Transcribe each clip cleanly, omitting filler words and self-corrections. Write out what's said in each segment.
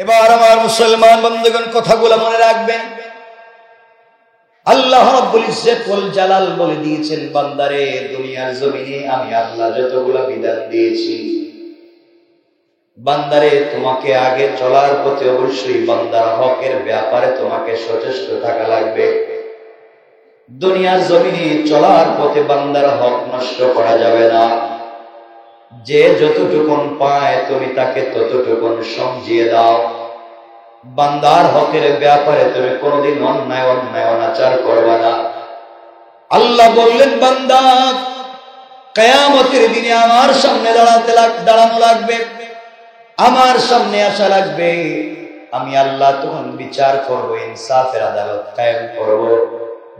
এবার আমার মুসলমান বন্ধুগণ কথাগুলো মনে রাখবেন। আল্লাহ রাব্বুল ইজ্জত ওয়াল জালাল বলে দিয়েছেন, বান্দারে দুনিয়ার জমিনে আমি আল্লাহ যতগুলো বিধান দিয়েছি, বান্দারে তোমাকে আগে চলার পথে অবশ্যই বান্দার হকের ব্যাপারে তোমাকে সচেষ্ট থাকা লাগবে। দুনিয়ার জমিনে চলার পথে বান্দার হক নষ্ট করা যাবে না। যে যতটুকুন পায় তুমি তাকে ততটুকুন সমঝিয়ে দাও। বান্দার হকের ব্যাপারে তুমি কোনোদিন অন্যায় অনাচার করবে না। আল্লাহ বললেন, বান্দা কিয়ামতের দিনে আমার সামনে দাঁড়ানো লাগবে, আমার সামনে আসা লাগবে। আমি আল্লাহ তখন বিচার করব, ইনসাফের আদালত কায়েম করব।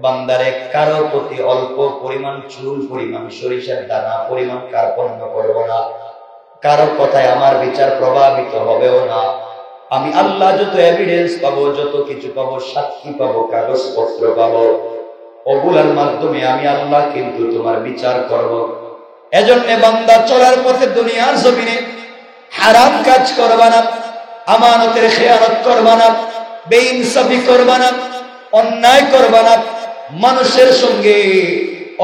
বান্দারে কারো প্রতি অল্প পরিমাণ চুল পরিমাণ সরিষার দানা পরিমাণ কার্পণ্য করব না। কারো কথায় আমার বিচার প্রভাবিত হবেও না। আমি আল্লাহ যত এভিডেন্স পাবো, যত কিছু পাবো, সাক্ষী পাবো, কাগজপত্র পাবো, ওগুলার মাধ্যমে আমি আল্লাহ কিন্তু তোমার বিচার করব। এজন্য বান্দা চলার পথে দুনিয়ার জমিনে হারাম কাজ করবা না, আমানতের খেয়ানত করবা না, বেইনসাফি করবা না, অন্যায় করবা না। মানুষের সঙ্গে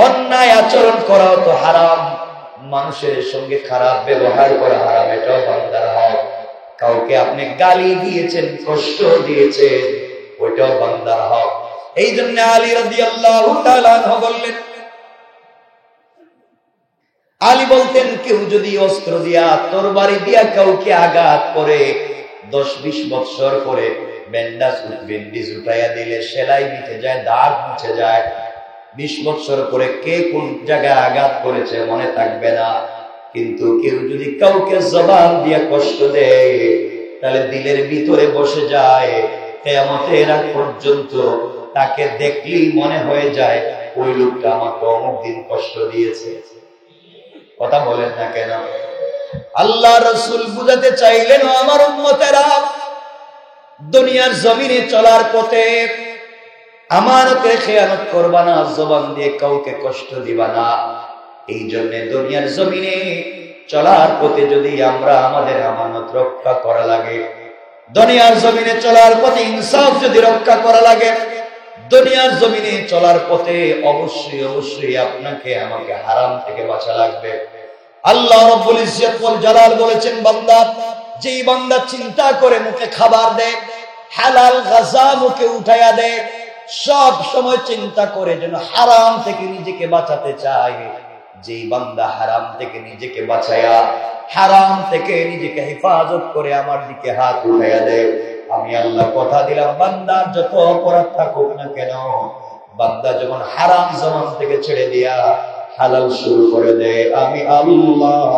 অন্যায় আচরণ করাও তো হারাম, মানুষের সঙ্গে খারাপ ব্যবহার করা হারাম, এটাও বান্দার হক। কাউকে আপনি গালি দিয়েছেন, কষ্ট দিয়েছেন, ওইটাও বান্দার হক। এই জন্য আলী রাদিয়াল্লাহু তাআলা আনহু বললেন, আলী বলতেন, কেউ যদি অস্ত্র দিয়া তরবারি দিয়া কাউকে আঘাত করে 10-20 বছর করে ব্যান্ডেজ উঠাইয়া দিলে সেলাই মিটে যায়, দাগ মুছে যায়। 20 বছর করে কে কোন জায়গায় আঘাত করেছে মনে থাকবে না। কিন্তু কেউ যদি কাউকে জবান দিয়ে কষ্ট দেয়, তাহলে দিলের ভিতরে বসে যায়। কিয়ামতের আগ পর্যন্ত তাকে দেখলেই মনে হয়ে যায় ওই লোকটা আমাকে অমুক দিন কষ্ট দিয়েছে। কথা বলেন না কেন? আল্লাহ রাসূল বুঝাতে চাইলেন, আমার উম্মতেরা দুনিয়ার জমিনে চলার পথে আমানতের খেয়ানত করবা না, জবান দিয়ে কাউকে কষ্ট দিবা না। এই জন্য দুনিয়ার জমিনে চলার পথে যদি আমরা আমাদের আমানত রক্ষা করা লাগে, দুনিয়ার জমিনে চলার পথে ইনসাফ যদি রক্ষা করা লাগে, দুনিয়ার জমিনে চলার পথে অবশ্যই আপনাকে আমাকে হারাম থেকে বাঁচা লাগবে। আল্লাহ রাব্বুল ইজ্জত ওয়াল জালাল বলেছেন, বান্দা যেই বান্দা চিন্তা করে মুখে খাবার দেয়, হালাল গাজা মুখে উঠাইয়া দেয়, সব সময় চিন্তা করে যেন হারাম থেকে নিজেকে বাঁচাতে চায়, যেই বান্দা হারাম থেকে নিজেকে বাঁচায়া হারাম থেকে নিজেকে হেফাজত করে আমার দিকে হাত উঠাইয়া দেয়, আমি আল্লাহ কথা দিলাম, বান্দার যত অপরাধ থাকুক না কেন, বান্দা যখন হারাম জমান থেকে ছেড়ে দিয়া হালাল শুরু করে দেয়, আমি আল্লাহ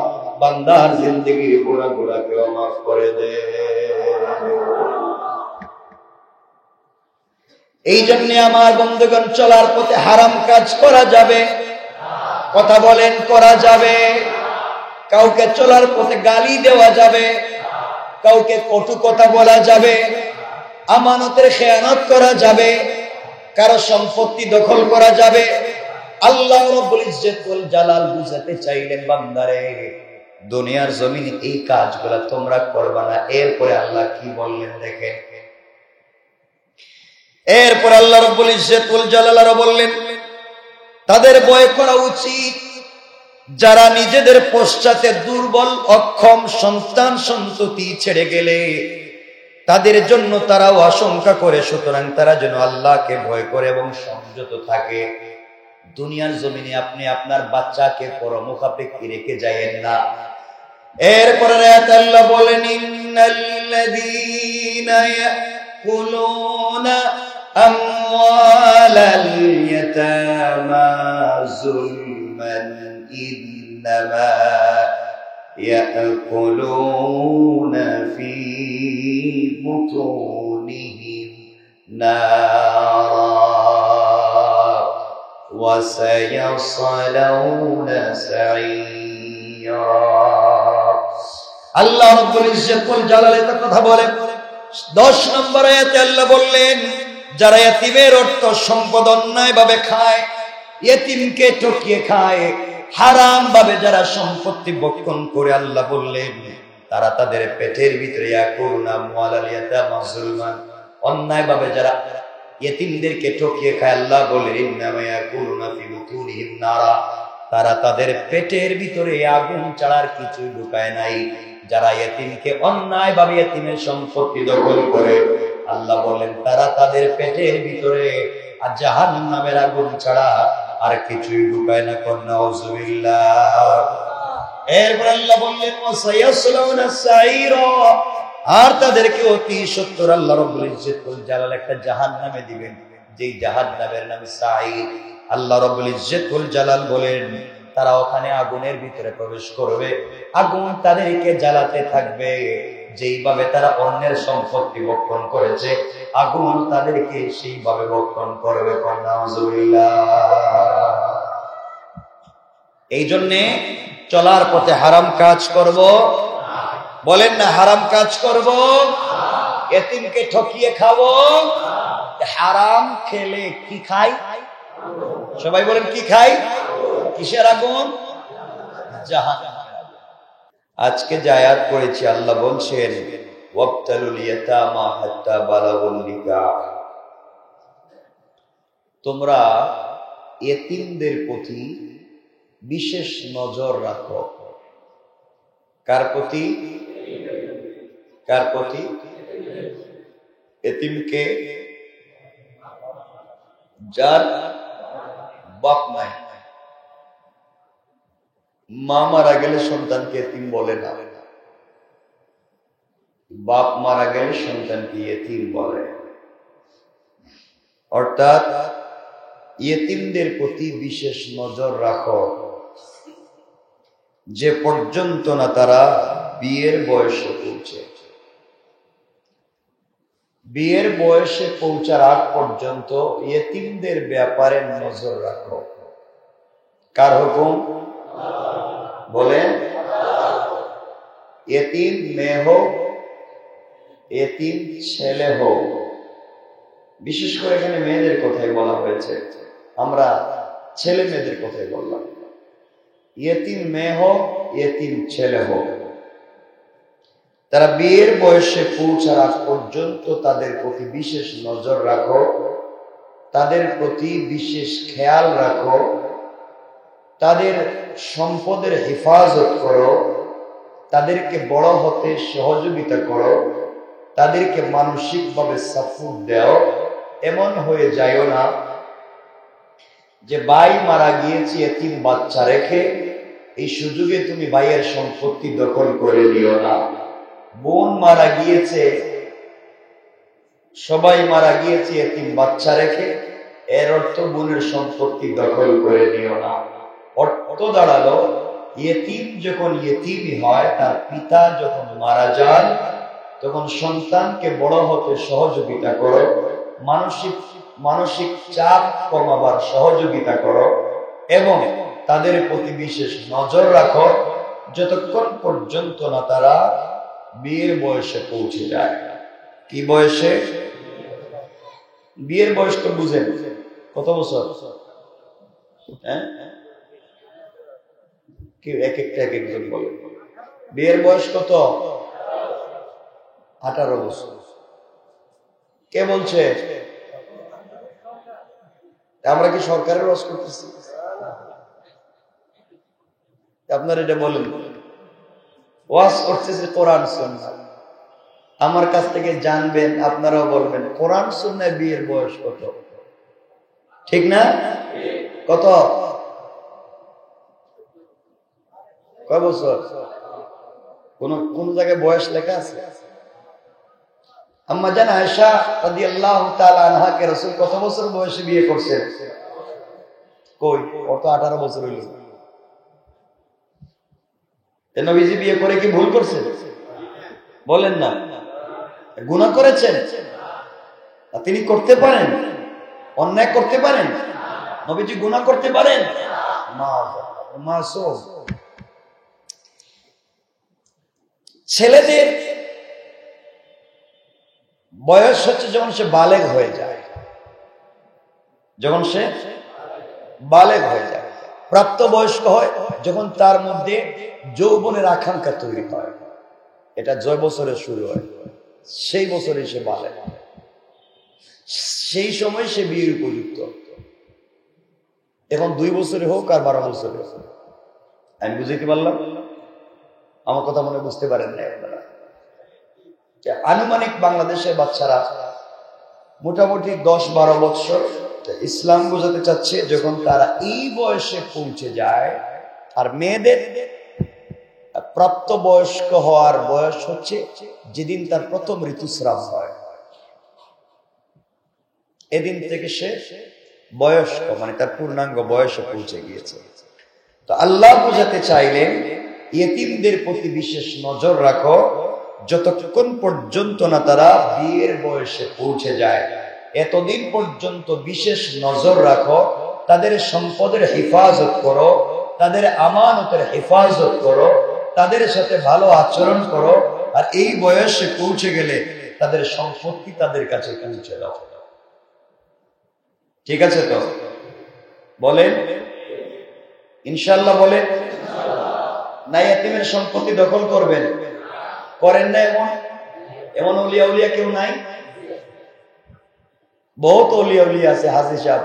বান্দার জিন্দেগির গুনাহগুলোকেও মাফ করে দেয়। এই জন্য আমার বন্ধুগণ, চলার পথে হারাম কাজ করা যাবে? কথা বলেন, করা যাবে? কাউকে চলার পথে গালি দেওয়া যাবে? কাউকে কটু কথা বলা যাবে? আমানতের খেয়ানত করা যাবে? কারো সম্পত্তি দখল করা যাবে? আল্লাহ রাব্বুল ইজ্জত ওয়াল জালাল বুঝাতে চাইলেন, বান্দারে দুনিয়ার জমিনে এই কাজগুলো তোমরা করবা না। এরপরে আল্লাহ কি বললেন দেখেন। এরপর আল্লাহ রাব্বুল ইজ্জত ওয়াল জালাল আরো বললেন, তাদের ভয় করা উচিত যারা নিজেদের পশ্চাতে দুর্বল অক্ষম সন্তান সন্ততি ছেড়ে গেলে তাদের জন্য তারাও আশঙ্কা করে, সুতরাং তারা যেন আল্লাহকে ভয় করে এবং সংযত থাকে। দুনিয়ার জমিনে আপনি আপনার বাচ্চাকে পরমুখাপেক্ষী রেখে যায়েন না। এরপর আয়াতে আল্লাহ বলেন, ইন্নাল্লাযীনা ইয়াকুলুনা আমওয়ালাল ইয়াতামা যুলমান ইন্নামা ইয়াকুলুনা ফী বুতুনিহিম নারা ওয়া সায়াসলাউনা সাঈরা। আল্লাহ রাব্বুল ইজ্জত ওয়াল জালাল এর কথা বলেন। 10 নম্বর আয়াতে আল্লাহ বললেন, যারা ইতিমের অর্থ সম্পদ অন্যায় ভাবে খায়, ইতিমকে ঠকিয়ে খায়, হারাম ভাবে যারা সম্পত্তি ভক্ষণ করে, আল্লাহ বললেন তারা তাদের পেটের ভিতরে ইয়াকুলুনা আমওয়ালাল ইয়াতামা যুলমান, অন্যায়ভাবে যারা ইয়েতিমদেরকে ঠকিয়ে খায়, আল্লাহ বলেন ইন্নামা ইয়াকুলুনা ফি বুতুনিহিম নারা, তারা তাদের পেটের ভিতরে আগুন ছাড়ার কিছু ঢুকায় নাই। যারা ইয়েতিমকে অন্যায়ভাবে ইয়েতিমের সম্পত্তি দখল করে, আল্লাহ বলেন তারা তাদের পেটের ভিতরে জাহান্নামের আগুন ছাড়া আর কিছুই ঢুকায় না। নাউযুবিল্লাহ। এরপর আল্লাহ বললেন ওয়াসায়াসলাউনা সাঈরা, আর তাদেরকে অতি সত্তর আল্লাহ রাব্বুল ইজ্জতুল জালাল একটা জাহান্নামে দিবেন, যেই জাহান্নামের নাম সাঈর। আল্লাহ রাব্বুল ইজ্জতুল জালাল বলেন তারা ওখানে আগুনের ভিতরে প্রবেশ করবে, আগুন তাদেরকে জ্বালাতে থাকবে। যেইভাবে তারা অন্যের সম্পত্তি ভক্ষণ করেছে, আগুন তাদেরকে সেইভাবে ভক্ষণ করবে। নাউযুবিল্লাহ। এই জন্যে চলার পথে হারাম কাজ করব, বলেন না হারাম কাজ করব, এতিমকে ঠকিয়ে খাবো। হারাম খেলে কি খাই? সবাই বলেন কি খাই? কিসের আগুন? জাহান্নামের। আজকে যে আয়াত পড়েছি আল্লাহ বলছেন ওয়াবতালুল ইয়াতামা হাত্তা বালাগুন নিকাহ, তোমরা এতিমদের প্রতি বিশেষ নজর রাখো। কার প্রতি? কার প্রতি? এতিমকে যার বাপ নাই, মা মারা গেলে সন্তানকে এতিম বলে না, বাপ মারা গেলে সন্তানকে এতিম বলে। অর্থাৎ এতিমদের প্রতি বিশেষ নজর রাখো, যে পর্যন্ত না তারা বিয়ের বয়সে পৌঁছে। বিয়ের বয়সে পৌঁছার আগ পর্যন্ত এতিমদের ব্যাপারে নজর রাখো। কার হুকুম? বলেন। এতিম মেয়ে হোক, এতিম ছেলে হোক, বিশেষ করে এখানে মেয়েদের কথাই বলা হয়েছে, আমরা ছেলে মেয়েদের কথাই বললাম। এতিম মেয়ে হোক, এতিম ছেলে হোক, তারা বিয়ের বয়সে পৌঁছার আগ পর্যন্ত তাদের প্রতি বিশেষ নজর রাখো, তাদের প্রতি বিশেষ খেয়াল রাখো, তাদের সম্পদের হেফাজত করো, তাদেরকে বড় হতে সহযোগিতা করো, তাদেরকে মানসিকভাবে সাপোর্ট দাও। এমন হয়ে যায়ও না যে ভাই মারা গিয়েছে এতিম বাচ্চা রেখে এই সুযোগে তুমি ভাইয়ের সম্পত্তি দখল করে নিও না। বোন মারা গিয়েছে, সবাই মারা গিয়েছে এতিম বাচ্চা রেখে, এর অর্থ বোনের সম্পত্তি দখল করে নিও না। অর্থ দাঁড়ালো ইয়েতিম যখন ইয়েতিমই হয়, তার পিতা যখন মারা যান, তখন সন্তানকে বড় হতে সহযোগিতা করো, মানসিক চাপ কমাবার সহযোগিতা করো এবং তাদের প্রতি বিশেষ নজর রাখো যতক্ষণ পর্যন্ত না তারা বিয়ের বয়সে পৌঁছে যায়। কি বয়সে? বিয়ের বয়স তো বুঝেন কত বছর? হ্যাঁ, কি এক একটা এক একজন বলে। বিয়ের বয়স কত? 18 বছর। কে বলছে? আমরা কি সরকারের রস করতেছি? আপনারা এটা বলেন। ওয়াজ করতেছে কোরআন সুন্নাহ, আমার কাছ থেকে জানবেন, আপনারাও বলবেন কোরআন সুন্নাহ বিয়ের বয়স কত? ঠিক না? কত? কয় বছর? কোন জায়গায় বয়স লেখা আছে? আম্মা জান আয়েশা রাদিয়াল্লাহু তাআলা আনহাকে রাসূল কত বছর বয়সে বিয়ে করছেন? কই, কত? 18 বছর হইল। নবীজি বিয়ে করে কি ভুল করছেন? বলেন না। গুনাহ করেছেন? তিনি করতে পারেন, অন্যায় করতে পারেন, নবীজি গুনাহ করতে পারেন? মাসুম। ছেলেদের বয়স হচ্ছে যখন সে বালেগ হয়ে যায়, যখন সে বালেগ হয়ে যায়, প্রাপ্তবয়স্ক হয়, যখন তার মধ্যে যৌবনের আকাঙ্ক্ষা তৈরি হয়। এটা যে বছরে শুরু হয় সেই বছরে সে বালে, সেই সময় সে বিয়ের উপযুক্ত। এখন 2 বছরে হোক আর 12 বছরে হোক, আমি বুঝাইতে পারলাম? আমার কথা মনে বুঝতে পারেন না আপনারা? আনুমানিক বাংলাদেশের বাচ্চারা মোটামুটি 10-12 বছর ইসলাম বোঝাতে চাচ্ছে যখন তারা এই বয়সে পৌঁছে যায়। আর মেয়েদের প্রাপ্ত বয়স্ক হওয়ার বয়স হচ্ছে যেদিন তার প্রথম ঋতুস্রাব হয়, এদিন থেকে সে বয়স্ক, মানে তার পূর্ণাঙ্গ বয়সে পৌঁছে গিয়েছে। তো আল্লাহ বোঝাতে চাইলেন ইয়েতিমদের প্রতি বিশেষ নজর রাখো যতক্ষণ পর্যন্ত না তারা বিয়ের বয়সে পৌঁছে যায়, এতদিন পর্যন্ত বিশেষ নজর রাখো, তাদের সম্পদের হেফাজত করো, তাদের আমানতের হেফাজত করো, তাদের সাথে ভালো আচরণ করো। আর এই বয়সে পৌঁছে গেলে তাদের সম্পত্তি তাদের কাছে পৌঁছে দাও। ঠিক আছে তো? বলেন ইনশাআল্লাহ। বলেন না ইয়েতিমের সম্পত্তি দখল করবেন? করেন না? এমন ওলিয়া উলিয়া কেউ নাই? বহুত ওলিয়া উলিয়া আছে, হাজী সাহেব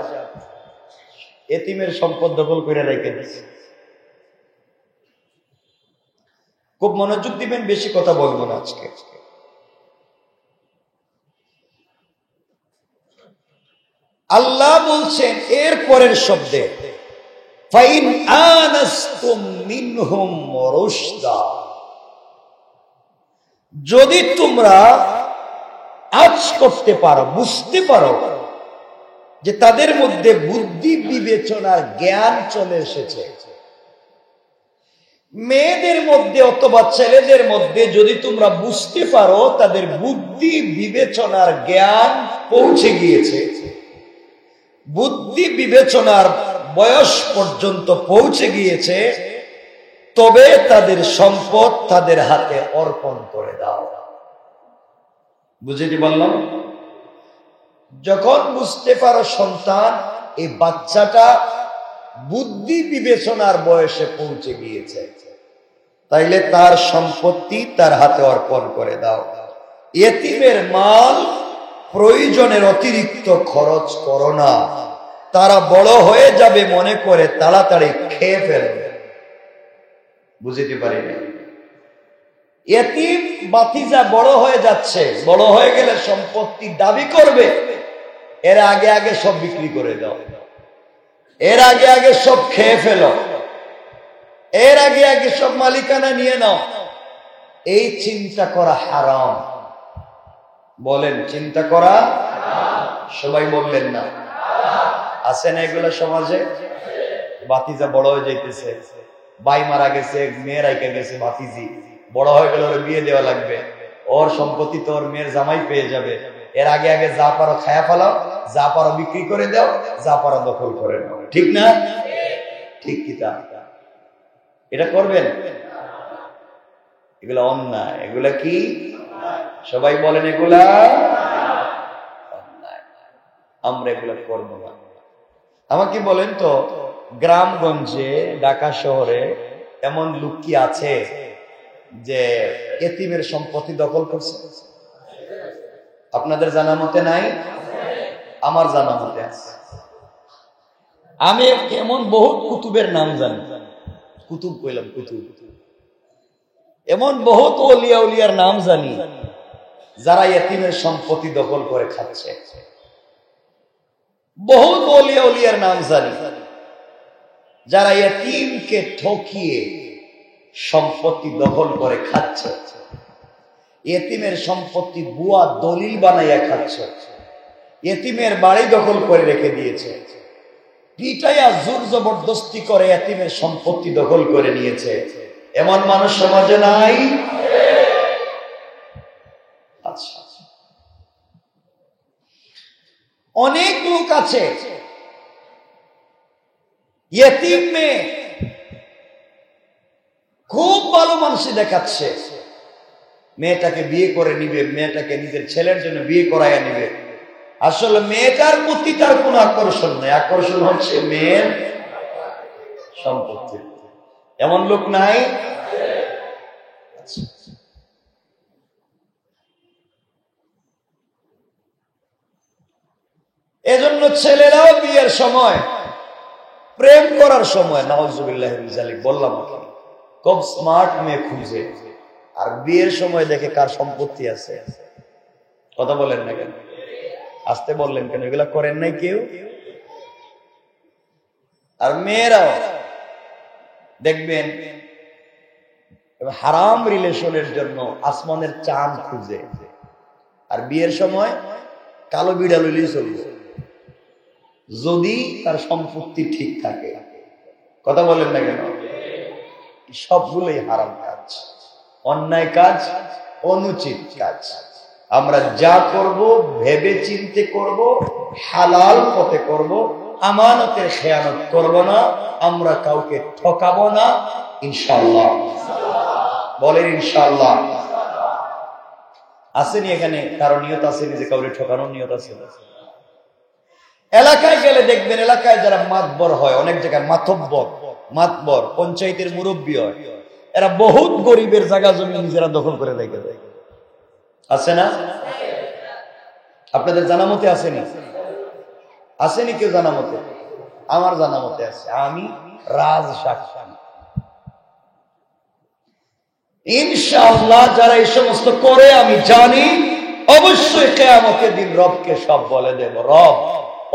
ইয়েতিমের সম্পদ দখল করে রেখে দিয়েছে। খুব মনোযোগ দিবেন, বেশি কথা বলবো না আজকে। আল্লাহ বলছেন এর পরের শব্দে, ফাইন আনাস্তুম মিনহুম রুশদা, যদি তোমরা আজ করতে পারো, বুঝতে পারো যে তাদের মধ্যে বুদ্ধি বিবেচনার জ্ঞান চলে এসেছে, মেয়েদের মধ্যে অথবা ছেলেদের মধ্যে যদি তোমরা বুঝতে পারো তাদের বুদ্ধি বিবেচনার জ্ঞান পৌঁছে গিয়েছে, বুদ্ধি বিবেচনার বয়স পর্যন্ত পৌঁছে গিয়েছে, তবে তাদের সম্পদ তাদের হাতে অর্পণ করে দাও। বুঝেছি বললাম? যখন বুঝতে পারো সন্তান এই বাচ্চাটা বুদ্ধি বিবেচনার বয়সে পৌঁছে গিয়েছে, তাইলে তার সম্পত্তি তার হাতে অর্পণ করে দাও। ইয়েতিমের মাল প্রয়োজনের অতিরিক্ত খরচ করো না, তারা বড় হয়ে যাবে মনে করে তাড়াতাড়ি খেয়ে ফেলবে। বুঝতে পারি না? ইয়েতিম বাতিজা বড় হয়ে যাচ্ছে, বড় হয়ে গেলে সম্পত্তি দাবি করবে, এর আগে আগে সব বিক্রি করে দাও, এর আগে আগে সব খেয়ে ফেলো, এর আগে আগে সব মালিকানা নিয়ে নাও। এই চিন্তা করা হারাম। বলেন চিন্তা করা? সবাই বললেন না? আছে না এগুলো সমাজে? বাতিজা বড় হয়ে যাইতেছে, ভাই মারা গেছে, মেয়ে রাইকা গেছে, ভাতিজি বড় হয়ে গেলে ওর বিয়ে দেওয়া লাগবে, ওর সম্পত্তি তো ওর মেয়ের জামাই পেয়ে যাবে, এর আগে আগে যা পারো খায়া ফেলাও, যা পারো বিক্রি করে দাও, যা পারো দখল করে নাও। ঠিক না? ঠিক কি তা? এটা করবেন? এগুলা অন্যায়। এগুলা কি? সবাই বলেন এগুলা অন্যায়। আমরা এগুলা করব না। আমাকে বলেন তো, গ্রামগঞ্জে ঢাকা শহরে এমন লোক কি আছে যে এতিমের সম্পত্তি দখল করছে? আপনাদের জানা মতে নাই? আমার জানা মতে আছে। আমি এমন বহুত কুতুবের নাম জানি, কুতুব কইলাম, কুতুব, এমন বহুত ওলিয়া উলিয়ার নাম জানি যারা এতিমের সম্পত্তি দখল করে খাচ্ছে। বহুত ওলিয়া উলিয়ার নাম জানি যারা এতিমকে ঠকিয়ে সম্পত্তি দখল করে খাচ্ছে, এতিমের সম্পত্তি বুয়া দলিল বানাইয়া খাচ্ছে, এতিমের বাড়ি দখল করে রেখে দিয়েছে, পিটাইয়া জোর জবরদস্তি করে এতিমের সম্পত্তি দখল করে নিয়েছে। এমন মানুষ সমাজে নাই? আচ্ছা, অনেক লোক আছে ইয়েতিম মেয়ে খুব ভালো মানুষই দেখাচ্ছে, মেয়েটাকে বিয়ে করে নিবে, মেয়েটাকে নিজের ছেলের জন্য বিয়ে করাইয়া নিবে। আসলে মেয়েটার প্রতি তার কোন আকর্ষণ নেই, আকর্ষণ হচ্ছে মেয়ের সম্পত্তি। এমন লোক নাই? ছেলেরাও বিয়ের সময় প্রেম করার সময় নাউজুবিল্লাহ মিন যালিক বললাম খুব স্মার্ট মেয়ে খুঁজে, আর বিয়ের সময় দেখে কার সম্পত্তি আছে। কথা বলেন না কেন? আসতে বললেন কেন? এগুলা করেন নাই কেউ? আর মেয়েরাও দেখবেন হারাম রিলেশনের জন্য আসমানের চাঁদ খুঁজে, আর বিয়ের সময় কালো বিড়াল হইলেই চলবে, যদি তার সম্পত্তি ঠিক থাকে। কথা বলেন না কেন? সবগুলোই হারাম কাজ, অন্যায় কাজ, অনুচিত কাজ। আমরা যা করব ভেবে চিন্তে করব, হালাল পথে করব, আমানতের খেয়ানত করব না, আমরা কাউকে ঠকাবো না, ইনশাআল্লাহ। বলেন ইনশাআল্লাহ। আসেনি এখানে কারো নিয়ত আসেনি যে কাউকে ঠকানোর নিয়ত আছে? এলাকায় গেলে দেখবেন, এলাকায় যারা মাতবর হয়, অনেক জায়গায় মাতবর পঞ্চায়েতের মুরব্বী হয়, এরা বহুত গরিবের জায়গা জমি নিজেরা দখল করে রেখে দেয়। আছে না? আপনাদের জানা মতে আসেনি? আসেনি কেউ জানা মতে? আমার জানা মতে আছে, আমি রাজ সাক্ষী। ইনশাআল্লাহ যারা এই সমস্ত করে আমি জানি অবশ্যই কিয়ামতের দিন রবকে সব বলে দেব, রব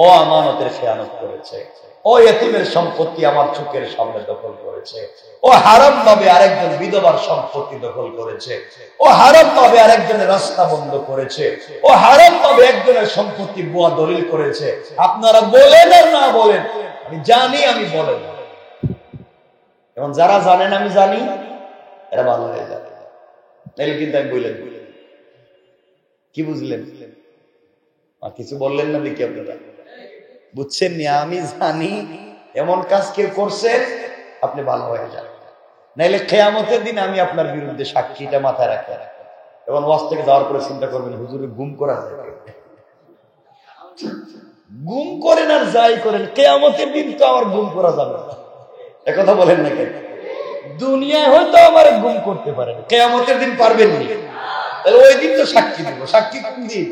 ও আমানতের খেয়ানত করেছে, ও ইতিমের সম্পত্তি আমার চোখের সামনে দখল করেছে, ও হারাম ভাবে আরেকজন বিধবার সম্পত্তি দখল করেছে, ও হারাম ভাবে আরেকজনের রাস্তা বন্ধ করেছে, ও হারাম ভাবে একজনের সম্পত্তি বুয়া দলিল করেছে। আপনারা বলেন আর না বলেন, আমি জানি, আমি বলেন। এবং যারা জানেন আমি জানি, এরা ভালো হয়ে যাবে। তাইলে কিন্তু আমি বললেন, কি বুঝলেন? আর কিছু বললেন না দেখি আপনারা বুঝছেন নি? আমি জানি এমন কাজ কেউ করছে, আপনি ভালো হয়ে যাবেন। নাইলে কিয়ামতের দিন আমি আপনার বিরুদ্ধে সাক্ষীটা মাথায় রাখে, এবং ওয়াজ থেকে যাওয়ার পরে চিন্তা করবেন হুজুরে গুম করা যায়। গুম করেন আর যাই করেন, কিয়ামতের দিন তো আমার গুম করা যাবে না। একথা বলেন না কেন? দুনিয়ায় হয়তো আমার গুম করতে পারেন, কিয়ামতের দিন পারবেন না। তাহলে ওই দিন তো সাক্ষী দিব। সাক্ষী কোন দিন?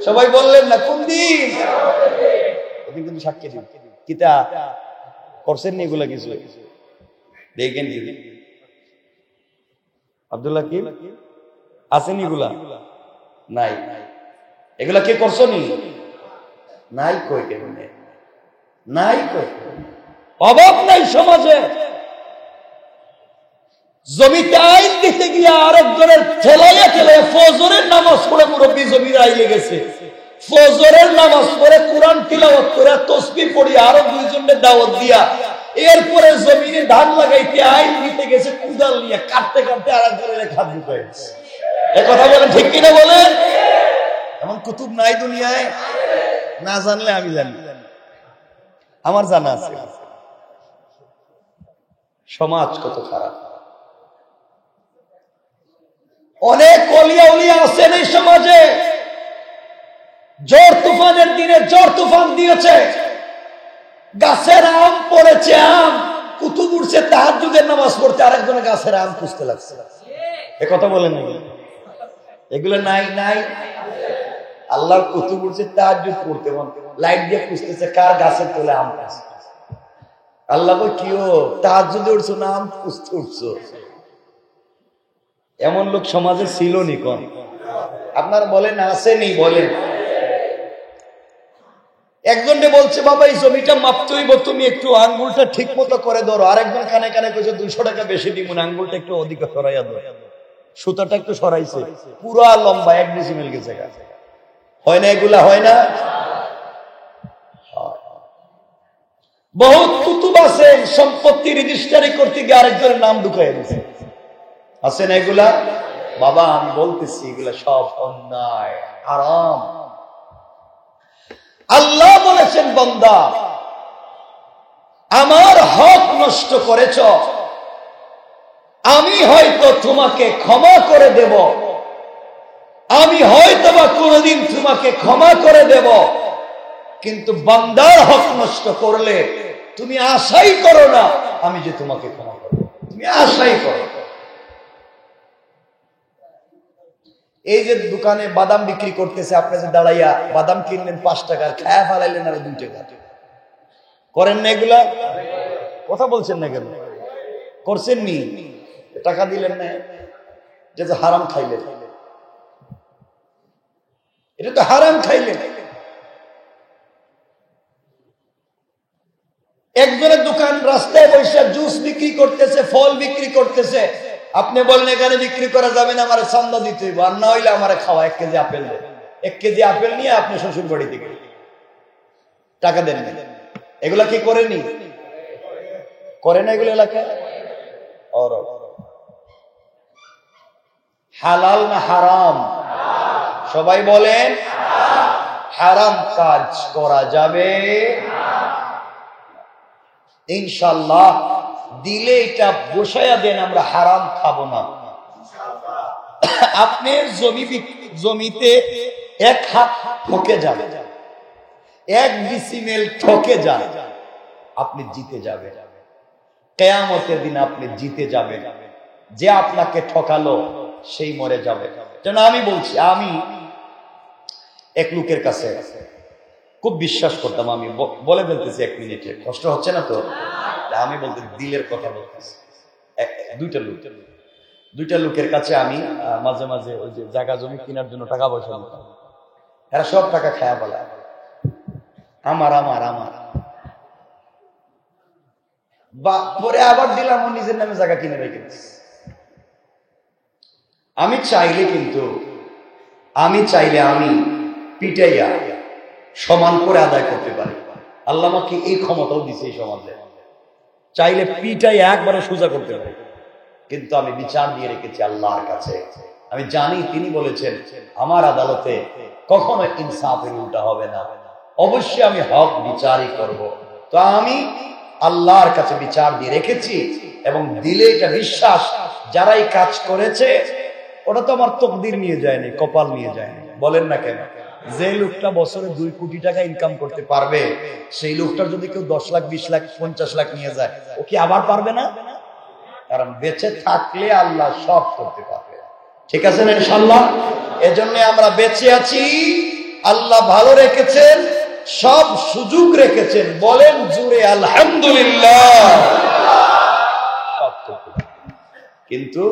সবাই বললেন না কোন দিন? ওই দিন কিন্তু সাক্ষী দিব। কিতা করছেন নি এগুলা কিছু দেখেন কি? আব্দুল্লাহ কি আছেন এগুলা? নাই। এগুলা কে করছো নি? নাই। কই কেন নাই? কই অভাব নাই সমাজে। জমিতে আইন দিতে গিয়ে আরেকজনের ঠেলাইয়া ফজরের নামাজ পড়ে মুরব্বী জমির আইলে গেছে, ফজরের নামাজ পড়ে কোরআন তিলাওয়াত করে তাসবিহ পড়ি আরো দুইজনের দাওয়াত দিয়া, এরপরে জমিনে ধান লাগাইতে আইন দিতে গেছে, কুদাল নিয়ে কাটতে কাটতে আরেকজনের খাদ ঢুকাইছে। এই কথা বলেন ঠিক কিনা বলেন? এমন কুতুব নাই দুনিয়ায়? না জানলে আমি জানি, আমার জানা আছে। সমাজ কত খারাপ। অনেক অলিয়া উলিয়া আছেন এই সমাজে, ঝড় তুফানের দিনে ঝড় তুফান দিয়েছে, গাছের আম পড়েছে, আম কুতুব উঠছে তাহাজ্জুদের নামাজ পড়তে, আরেকজনের গাছের আম খুঁজতে লাগছে। এ কথা বলেন নাকি? এগুলো নাই? নাই। আল্লাহর কুতুব উঠছে তাহাজ্জুদ পড়তে, লাইট দিয়ে খুঁজতেছে কার গাছের তোলে আম গাছ। আল্লাহ বল কি ও তাহাজ্জুদে উঠছো না আম খুঁজতে উঠছো? এমন লোক সমাজে ছিল নি? কোন আপনারা বলেন আসেনি? বলেন। একজনকে বলছে বাবা এই জমিটা মাপতে হইব, তুমি একটু আঙ্গুলটা ঠিক মতো করে ধরো। আরেকজন কানে কানে কইছে 200 টাকা বেশি দিব, আঙ্গুলটা একটু অধিক সরাইয়া ধরো, সুতাটা একটু সরাইছে, পুরা লম্বা 1 ডেসিমেল গেছে। হয় না? এগুলা হয় না? বহুত কুতুব আছেন সম্পত্তি রেজিস্ট্রি করতে গিয়ে আরেকজনের নাম ঢুকাই দিয়েছে। আছে না এগুলা? বাবা আমি বলতেছি এগুলা সব অন্যায়, হারাম। আল্লাহ বলেছেন বান্দা আমার হক নষ্ট করেছ, আমি হয়তো তোমাকে ক্ষমা করে দেব, আমি হয়তো বা কোনদিন তোমাকে ক্ষমা করে দেব, কিন্তু বান্দার হক নষ্ট করলে তুমি আশাই করো না আমি যে তোমাকে ক্ষমা করব। তুমি আশাই করো। এই যে দোকানে বাদাম বিক্রি করতেছে, আপনি যে দাঁড়াইয়া বাদাম কিনলেন 5 টাকার, খায়া ফালাইলেন আর 2 টাকা, করেন না এগুলা? কথা বলছেন না কেন? করছেন নি? টাকা দিলেন না, যে হারাম খাইলেন, এটা তো হারাম খাইলেন। একজনের দোকান রাস্তায় বসে জুস বিক্রি করতেছে, ফল বিক্রি করতেছে, আপনি বলেন এখানে বিক্রি করা যাবে না, আমার চান্দা দিতে হইব, আর না হইলে আমার খাওয়া 1 কেজি আপেল দেন। 1 কেজি আপেল নিয়ে আপনি শ্বশুর বাড়ি থেকে টাকা দেন। এগুলা কি করেনি? করে না এগুলো এলাকায়? হালাল না হারাম? সবাই বলেন হারাম কাজ করা যাবে ইনশাআল্লাহ। দিলে এটা বসায়া দেন, আমরা হারাম খাবো না। আপনি জমিতে 1 হাত ঠকে যাবে, 1 ডিসিমেল ঠকে যান, আপনি জিতে যাবেন। কিয়ামতের দিন আপনি জিতে যাবেন। যে আপনাকে ঠকালো সেই মরে যাবে। যেন আমি বলছি, আমি এক লোকের কাছে খুব বিশ্বাস করতাম, আমি বলে ফেলতেছি 1 মিনিটে, কষ্ট হচ্ছে না তো? আমি বলতে দিলের কথা বলতেছি। দুইটা লোকের কাছে আমি মাঝে মাঝে ওই যে জায়গা জমি কেনার জন্য টাকা পয়সা দিতাম, এরা সব টাকা খায়া বলা আমার আমার আমার বা পরে আবার দিলাম, ও নিজের নামে জায়গা কিনে রেখে দিচ্ছে। আমি চাইলে আমি পিটাইয়া সমান করে আদায় করতে পারি। আল্লাহ আমাকে এই ক্ষমতাও দিছে এই সমাজে, চাইলে পিটাইয়া একবারে সোজা করতে পারি। কিন্তু আমি বিচার দিয়ে রেখেছি আল্লাহর কাছে। আমি জানি তিনি বলেছেন আমার আদালতে কখনো ইনসাফের উল্টা হবে না, অবশ্যই আমি হক বিচারই করব। তো আমি আল্লাহর কাছে বিচার দিয়ে রেখেছি এবং দিলে এটা বিশ্বাস, যারাই কাজ করেছে ওটা তো আমার তকদির নিয়ে যায়নি, কপাল নিয়ে যায়নি। বলেন না কেন? যে লোকটা বছরে 2 কোটি টাকা ইনকাম করতে পারবে, সেই লোকটার যদি কেউ 10 লাখ 20 লাখ 50 লাখ নিয়ে যায়, ও কি আবার পারবে না? কারণ বেঁচে থাকলে আল্লাহ সব করতে পারবে। ঠিক আছে না ইনশাআল্লাহ? এজন্য আমরা বেঁচে আছি, আল্লাহ ভালো রেখেছেন, সব সুযোগ রেখেছেন। বলেন জুড়ে আলহামদুলিল্লাহ। কিন্তু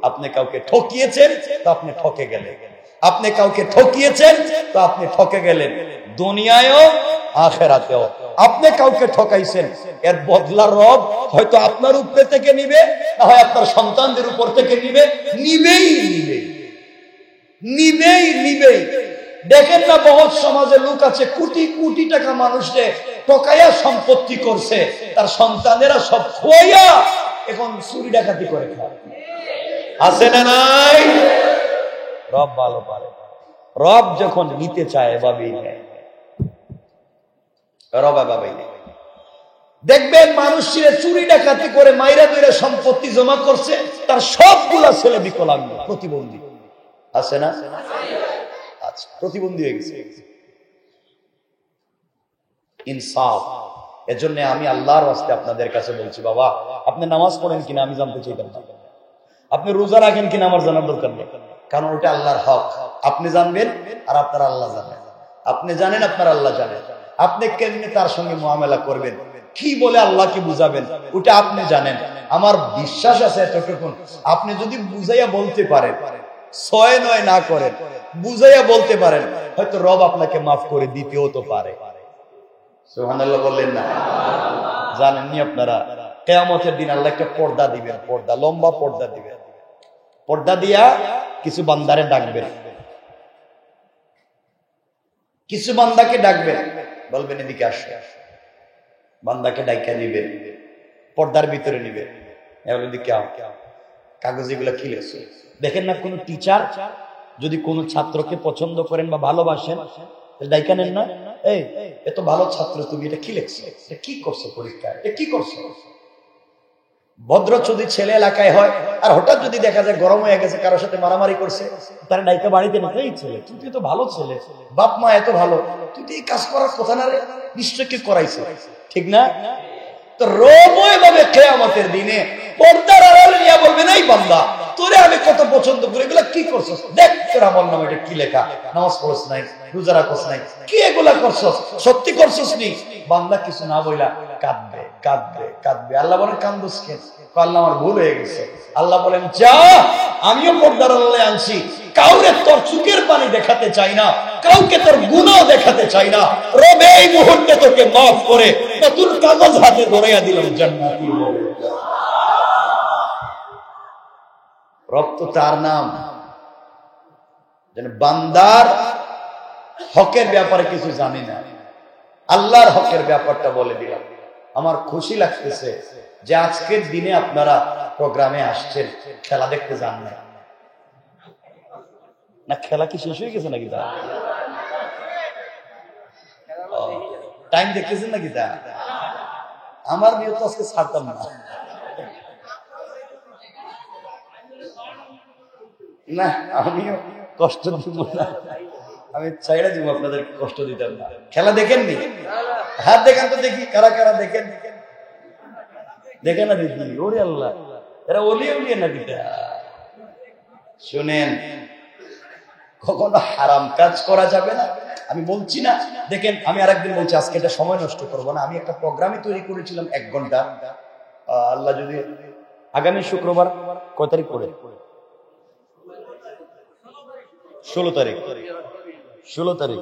আপনি কাউকে ঠকিয়েছেন তো আপনি ঠকে গেলেন, আপনি কাউকে ঠকিয়েছেন তো আপনি ঠকে গেলেন, দুনিয়ায়ও আখিরাতেও। আপনি কাউকে ঠকাইছেন, এর বদলা রব হয়তো আপনার উপর থেকে নিবে, না হয় আপনার সন্তানদের উপর থেকে নিবেই। দেখেন না, বহুত সমাজে লোক আছে কোটি কোটি টাকা মানুষকে ঠকাইয়া সম্পত্তি করছে, তার সন্তানেরা সব খোয়াইয়া এখন চুরি ডাকাতি করে খায়। আছে না নাই? রব ভালো পারে, রব যখন নিতে চায় এভাবেই নেয়, রব এভাবেই নেয়। দেখবেন মানুষের চুরি ডাকাতি করে মাইরা দইরা সম্পত্তি জমা করছে, তার সবগুলা ছেলে বিকলাঙ্গ, প্রতিবন্ধী। আছে না? আচ্ছা, প্রতিবন্ধী হয়ে গেছে। ইনসাফ। এজন্য আমি আল্লাহর ওয়াস্তে আপনাদের কাছে বলছি, বাবা আপনি নামাজ পড়েন কিনা আমি জানতে চাইতাম না, আপনি রোজা রাখেন কিনা আমার জানার দরকার নেই, কারণ ওটা আল্লাহর হক। আপনি জানবেন আর আপনার আল্লাহ জানেন, আপনি জানেন আপনার আল্লাহ জানেন। আপনি কেমনে তার সঙ্গে মুআমালা করবেন, কি বলে আল্লাহকে বুঝাবেন, ওটা আপনি জানেন। আমার বিশ্বাস আছে এতটুকু, আপনি যদি বুঝাইয়া বলতে পারেন, 6-9 না করেন, বুঝাইয়া বলতে পারেন, হয়তো রব আপনাকে মাফ করে দিতেও তো পারে। সুবহানাল্লাহ বললেন না? জানেননি আপনারা কিয়ামতের দিন আল্লাহ একটা পর্দা দিবেন, পর্দা, লম্বা পর্দা দিবেন। পর্দা দিয়া কিছু বান্দারে ডাকবেন, কিছু বান্দাকে ডাকবেন, বলবেন এদিকে আসো। বান্দাকে ডাইকা নিবেন, পর্দার ভিতরে নিবেন, এদিকে আও, কাগজ এগুলা কি লেখছে দেখেন না। কোন টিচার যদি কোন ছাত্রকে পছন্দ করেন বা ভালোবাসেন, ডাইকা নেন না, এই এত ভালো ছাত্র তুমি, এটা কি লেখছো, এটা কি করছো পরীক্ষায়, এটা কি করছো? ভদ্র যদি ছেলে এলাকায় হয় আর হঠাৎ যদি দেখা যায় গরম হয়ে গেছে, কারোর সাথে মারামারি করছে, তার ডাইকা বাড়িতে না, এই ছেলে তুই তো ভালো ছেলে, বাপ মা এত ভালো, তুই তো এই কাজ করার কথা না রে, নিশ্চয় কি করাইছে, ঠিক না? তো রব এভাবে কিয়ামতের দিনে পর্দার আড়ালে নিয়ে বলবেন, এই বান্দা তোরে আমি কত পছন্দ করি, এগুলা কি করছস? দেখ তোর আমল নামে এটা কি লেখা, নামাজ পড়ছ নাই, রোজা রাখছ নাই, কি এগুলা করছস? সত্যি করছস নি? বান্দা কিছু না বইলা কাঁদবে কাঁদবে কাঁদবে। আল্লাহ বলেন কান্দুস কেন? আল্লাহ আমার ভুল হয়ে গেছে। আল্লাহ বলেন যা, আমিও পর্দার আড়ালে আনছি, কাউকে তোর চোখের পানি দেখাতে চাই না, কাউকে তোর গুনাহ দেখাতে চাই না। রব এই মুহূর্তে তোকে মাফ করে নতুন কাগজ হাতে ধরাইয়া দিলাম জান্নাতি বলে। রব তো তার নাম। বান্দার হকের ব্যাপারে কিছু জানি না, আল্লাহর হকের ব্যাপারটা বলে দিলাম। আমার খুশি লাগতেছে যে আজকের দিনে আপনারা প্রোগ্রামে আসছেন, খেলা দেখতে যান না। না খেলা কি শেষ হয়ে গেছে নাকি? টাইম দেখতেছেন নাকি? আমার বিয়ে তো আজকে ছাড়তাম না। না আমিও কষ্ট দিব না, আমি চাইলে দিব, আপনাদের কষ্ট দিতাম না। খেলা দেখেননি? হাত দেখান তো দেখি, কারা কারা দেখেন। দেখে না দেখি? ওরে আল্লাহ, এরা ওলিয়ে উলিয়ে না দিতে। শুনেন, কখনো হারাম কাজ করা যাবে না। আমি বলছি না, দেখেন আমি আরেকদিন বলছি, আজকে এটা সময় নষ্ট করবো না। আমি একটা প্রোগ্রামই তৈরি করেছিলাম 1 ঘন্টা। আল্লাহ যদি আগামী শুক্রবার কয় তারিখ করে? 16 তারিখ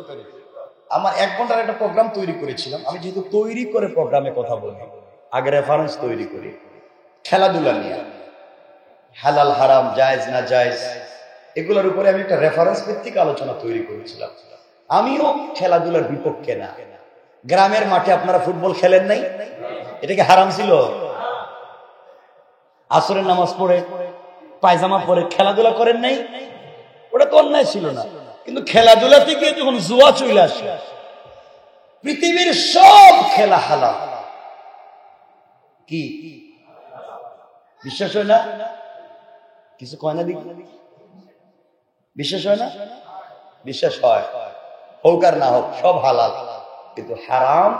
আমার 1 ঘন্টার একটা প্রোগ্রাম তৈরি করেছিলাম। আমি যেহেতু তৈরি করে প্রোগ্রামে কথা বলি, আগে রেফারেন্স তৈরি করি খেলাধুলা নিয়ে, হালাল হারাম জায়েজ না জায়েজ এগুলোর উপরে আমি একটা রেফারেন্স ভিত্তিক আলোচনা তৈরি করেছিলাম। আমিও খেলাধুলার বিপক্ষে না। গ্রামের মাঠে আপনারা ফুটবল খেলেন নাই? এটা কি হারাম ছিল? আসরের নামাজ পড়ে পায়জামা পরে খেলাধুলা করেন নাই? ওটা তো অন্যায় ছিল না। কিন্তু খেলাধুলাতে গিয়ে যখন জুয়া চলে আসে, পৃথিবীর সব খেলা হালাল, কি বিশ্বাস হয় না? কিছু কয় না? দেখি বিশ্বাস হয় না? বিশ্বাস হয়, হোক আর না হোক সব হালাল। কিন্তু হারাম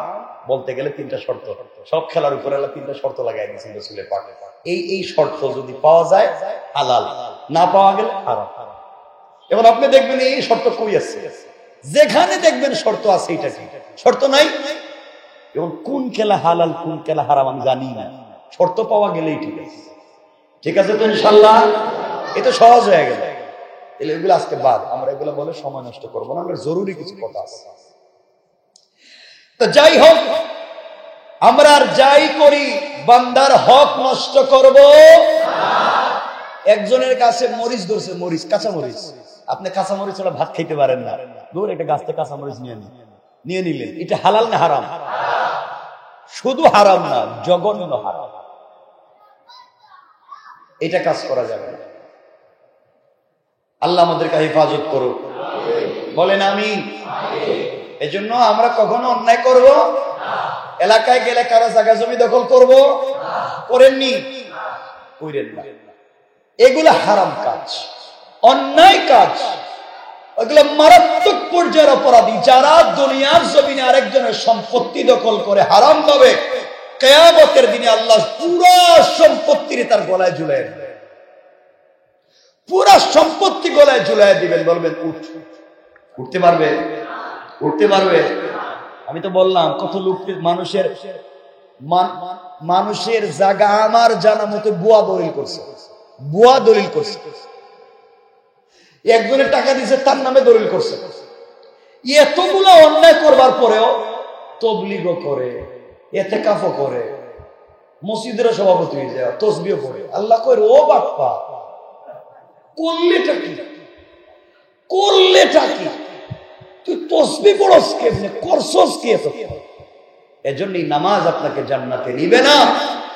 বলতে গেলে 3টা শর্ত। সব খেলার উপরে আল্লাহ 3টা শর্ত লাগাই দিয়েছেন রাসূলের পাক। এই শর্ত যদি পাওয়া যায় হালাল, না পাওয়া গেলে হারাম। এবার আপনি দেখবেন এই শর্ত কই আছে? যেখানে দেখবেন শর্ত আছে এটা কি? শর্ত নাই। এবং কোন খেলা হালাল কোন খেলা হারাম আমি জানি না, শর্ত পাওয়া গেলেই ঠিক আছে। ঠিক আছে তো ইনশাআল্লাহ? এটা সহজ হয়ে গেল। তাহলে এগুলো আজকে বাদ, আমরা এগুলো বলে সময় নষ্ট করবো না। আমরা জরুরি কিছু কথা আছে। তো যাই হোক, আমরা আর যাই করি বান্দার হক নষ্ট করব। একজনের কাছে মরিচ ধরছে, মরিচ, কাঁচা মরিচ। আপনি কাঁচা মরিচ ছাড়া ভাত খাইতে পারেন না, দূর একটা গাছ থেকে কাঁচা মরিচ নিয়ে নিলেন। এটা হালাল না হারাম? শুধু হারাম না, জঘন্য হারাম। এটা কাজ করা যাবে না। আল্লাহ আমাদেরকে হেফাজত করুক, বলেন আমিন। এজন্য আমরা কখনো অন্যায় করব এলাকায় গেলে কারো জায়গা জমি দখল করব, করেননি? কইরেন না। এগুলা হারাম কাজ, অন্যায় কাজ, এগুলো মারাত্মক পর্যায়ের অপরাধী। যারা দুনিয়ার জমিনে আরেকজনের সম্পত্তি দখল করে হারাম ভাবে, কিয়ামতের দিনে আল্লাহ পুরো সম্পত্তি তার গলায় ঝুলাই দিবেন, পুরা সম্পত্তি গলায় ঝুলাই দিবেন। বলবেন উঠতে পারবে? উঠতে পারবে? আমি তো বললাম কত লোক মানুষের জায়গা আমার জানা মতে বুয়া দলিল করছে, বুয়া দলিল করছে। একজনের টাকা দিয়েছে, তার নামে দলিল করছে। এতগুলো অন্যায় করবার পরেও তবলিগও করে, ইতিকাফও করে, মসজিদের সভাপতি হয়ে যায়, তাসবিহ পড়ে। আল্লাহ কয় ও বাপ্পা, করলেটা কি? করলেটা কি? তুই তাসবিহ পড়স কেমনে, করছস কি? এজন্যই নামাজ আপনাকে জান্নাতে নিবে না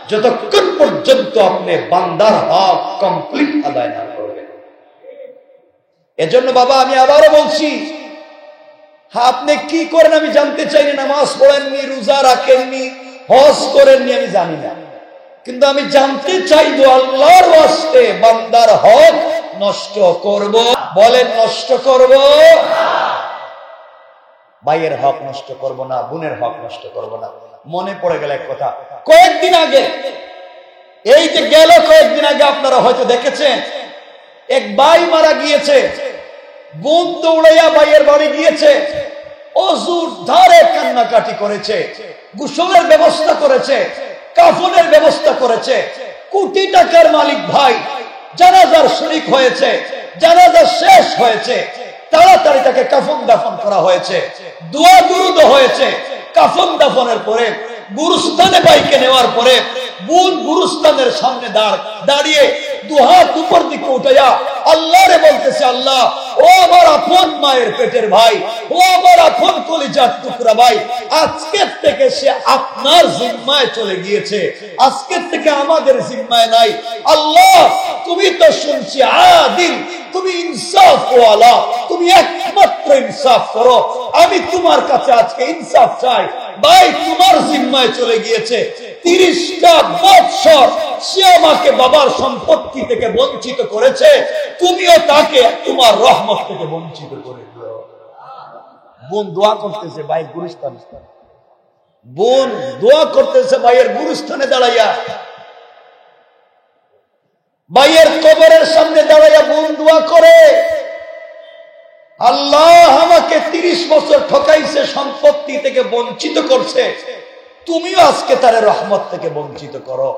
যতক্ষণ পর্যন্ত আপনি বান্দার হক কমপ্লিট আদায় না করবেন। এজন্য বাবা আমি আবারও বলছি, আপনি কি করেন আমি জানতে চাই না। নামাজ পড়েননি, রোজা রাখেননি, হজ করেননি, আমি জানি না। কিন্তু আমি জানতে চাইবো আল্লাহর ওয়াস্তে বান্দার হক নষ্ট করব? বলেন নষ্ট করব? ভাইয়ের হক নষ্ট করব না, বোনের হক নষ্ট করব না। মনে পড়ে গেল এক কথা, কয়েকদিন আগে, এই যে গেল কয়েকদিন আগে আপনারা হয়তো দেখেছেন, এক ভাই মারা গিয়েছে, বোন দৌড়াইয়া ভাইয়ের বাড়ি গিয়েছে, অজুর ধারে কান্নাকাটি করেছে, গোসলের ব্যবস্থা করেছে, কাফনের ব্যবস্থা করেছে। কোটি টাকার মালিক ভাই জানাজার শরীক হয়েছে, জানাজা শেষ হয়েছে, তাড়াতাড়ি তাকে কাফন দাফন করা হয়েছে, দোয়া দুরুদ হয়েছে। কাফন দাফনের পরে গুরুস্থানে ভাইকে নেওয়ার পরে বোন গুরুস্থানের সামনে দাঁড়িয়ে দুহাত উপর দিকে উঠাইয়া আল্লাহরে বলতেছে, আল্লাহ, ও আমার আপন মায়ের পেটের ভাই, ও আমার আপন কলিজার টুকরা ভাই, আজকের থেকে সে আপনার জিম্মায় চলে গিয়েছে, আজকের থেকে আমাদের জিম্মায় নাই। আল্লাহ, তুমি তো শুনছি আদিল, তুমি ইনসাফ ওয়ালা, তুমি একমাত্র ইনসাফ করো। আমি তোমার কাছে আজকে ইনসাফ চাই। ভাই তোমার জিম্মায় চলে গিয়েছে, 30টা বছর সে আমাকে বাবার সম্পত্তি থেকে বঞ্চিত করেছে, তুমিও তাকে তোমার রহমত থেকে বঞ্চিত করে দিও। বোন দোয়া করতেছে ভাইয়ের গুরুস্থানে, বোন দোয়া করতেছে ভাইয়ের গুরুস্থানে দাঁড়াইয়া, ভাইয়ের কবরের সামনে দাঁড়াইয়া বোন দোয়া করে, আল্লাহ আমাকে 30 বছর ঠকাইছে, সম্পত্তি থেকে বঞ্চিত করছে, তুমিও আজকে তার রহমত থেকে বঞ্চিত করো।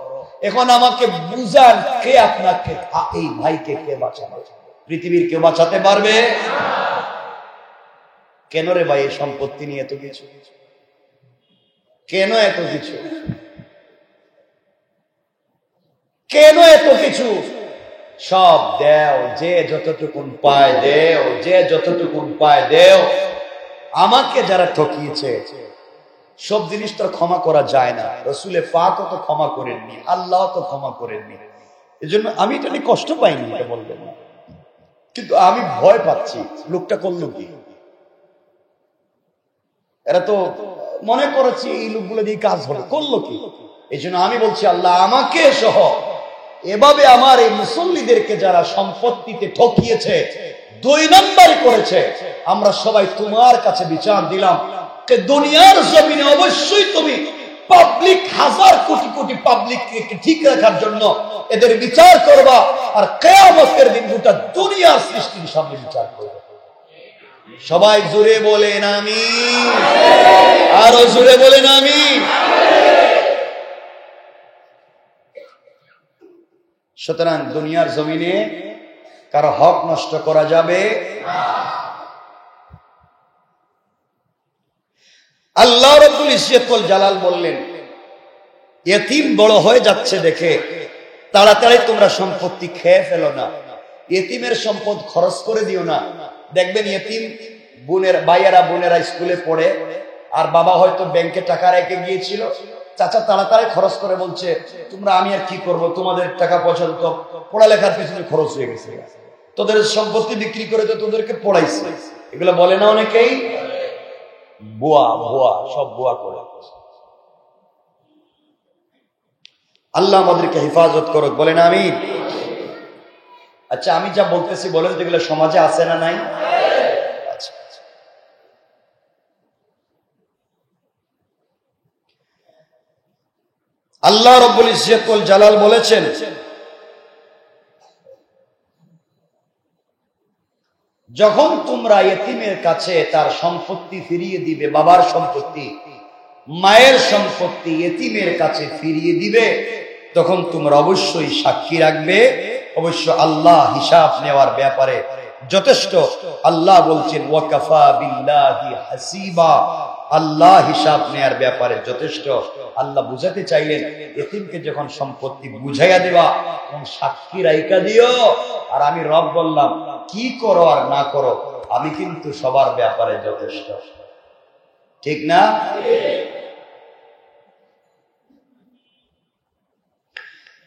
এখন আমাকে বুঝান, কে আপনাকে, এই ভাইকে কে বাঁচাবে? পৃথিবীর কেউ বাঁচাতে পারবে? কেন রে ভাই এই সম্পত্তি নিয়ে এত কিছু? কেন এত কিছু? কেন এত কিছু? সব দেও, যে যতটুকুন পায় দেও, যে যতটুকুন পায় দেও। আমাকে যারা ঠকিয়েছে সব জিনিস তো ক্ষমা করা যায় না, রসুলে পাকও তো ক্ষমা করেননি, আল্লাহ তো ক্ষমা করেননি। এই জন্য আমি এটা নিয়ে কষ্ট পাইনি, এটা বলবেন না, কিন্তু আমি ভয় পাচ্ছি লোকটা করলো কি। এরা তো মনে করেছি এই লোকগুলো দিয়ে কাজ হবে, করলো কি? এই জন্য আমি বলছি, আল্লাহ আমাকে সহ এভাবে আমার এই মুসল্লিদেরকে যারা সম্পত্তিতে ঠকিয়েছে, 2 নম্বরই করেছে, আমরা সবাই তোমার কাছে বিচার দিলাম। দুনিয়ার জমিনে অবশ্যই তুমি পাবলিক, 1000 কোটি কোটি পাবলিককে ঠিক রাখার জন্য এদের বিচার করবা, আর কিয়ামতের দিন গোটা দুনিয়ার সৃষ্টির সামনে বিচার করবে। সবাই জোরে বলেন আমিন, আরো জোরে বলেন আমিন। সুতরাং দুনিয়ার জমিনে কারো হক নষ্ট করা যাবে না। আল্লাহ রাব্বুল ইজ্জত ওয়াল জালাল বললেন, ইতিম বড় হয়ে যাচ্ছে দেখে তাড়াতাড়ি তোমরা সম্পত্তি খেয়ে ফেলো না, ইতিমের সম্পদ খরচ করে দিও না। দেখবেন ইতিম বোনেরা স্কুলে পড়ে, আর বাবা হয়তো ব্যাংকে টাকা রেখে গিয়েছিল, চাচা তাড়াতাড়ি খরচ করে বলছে, তোমরা, আমি আর কি করব, তোমাদের টাকা পয়সা তো পড়ালেখার পিছনে খরচ হয়ে গেছে, তোদের সম্পত্তি বিক্রি করে তো তোদেরকে পড়াইছে। এগুলো বলে না অনেকেই, বুয়া বুয়া, সব বুয়া করে। আল্লাহ আমাদেরকে হেফাজত করুক, বলেন আমিন। আচ্ছা, আমি যা বলতেছি বলেন তো, এগুলো সমাজে আছে না নাই? আচ্ছা, আল্লাহ রাব্বুল ইজ্জত ওয়াল জালাল বলেছেন, যখন তোমরা ইতিমের কাছে তার সম্পত্তি ফিরিয়ে দিবে, বাবার সম্পত্তি, মায়ের সম্পত্তি ইতিমের কাছে ফিরিয়ে দিবে, তখন তোমরা অবশ্যই সাক্ষী রাখবে, অবশ্য আল্লাহ হিসাব নেওয়ার ব্যাপারে যথেষ্ট। আল্লাহ বলছেন, ওয়াকাফা বিল্লাহি হাসিবা, আল্লাহ হিসাব নেওয়ার ব্যাপারে যথেষ্ট। আল্লাহ বুঝাতে চাইলেন, ইতিমকে যখন সম্পত্তি বুঝাইয়া দেবা তখন সাক্ষী রাইকা দিও। আর আমি রব বললাম, কি করো আর না করো, আমি কিন্তু সবার ব্যাপারে যথেষ্ট, ঠিক না?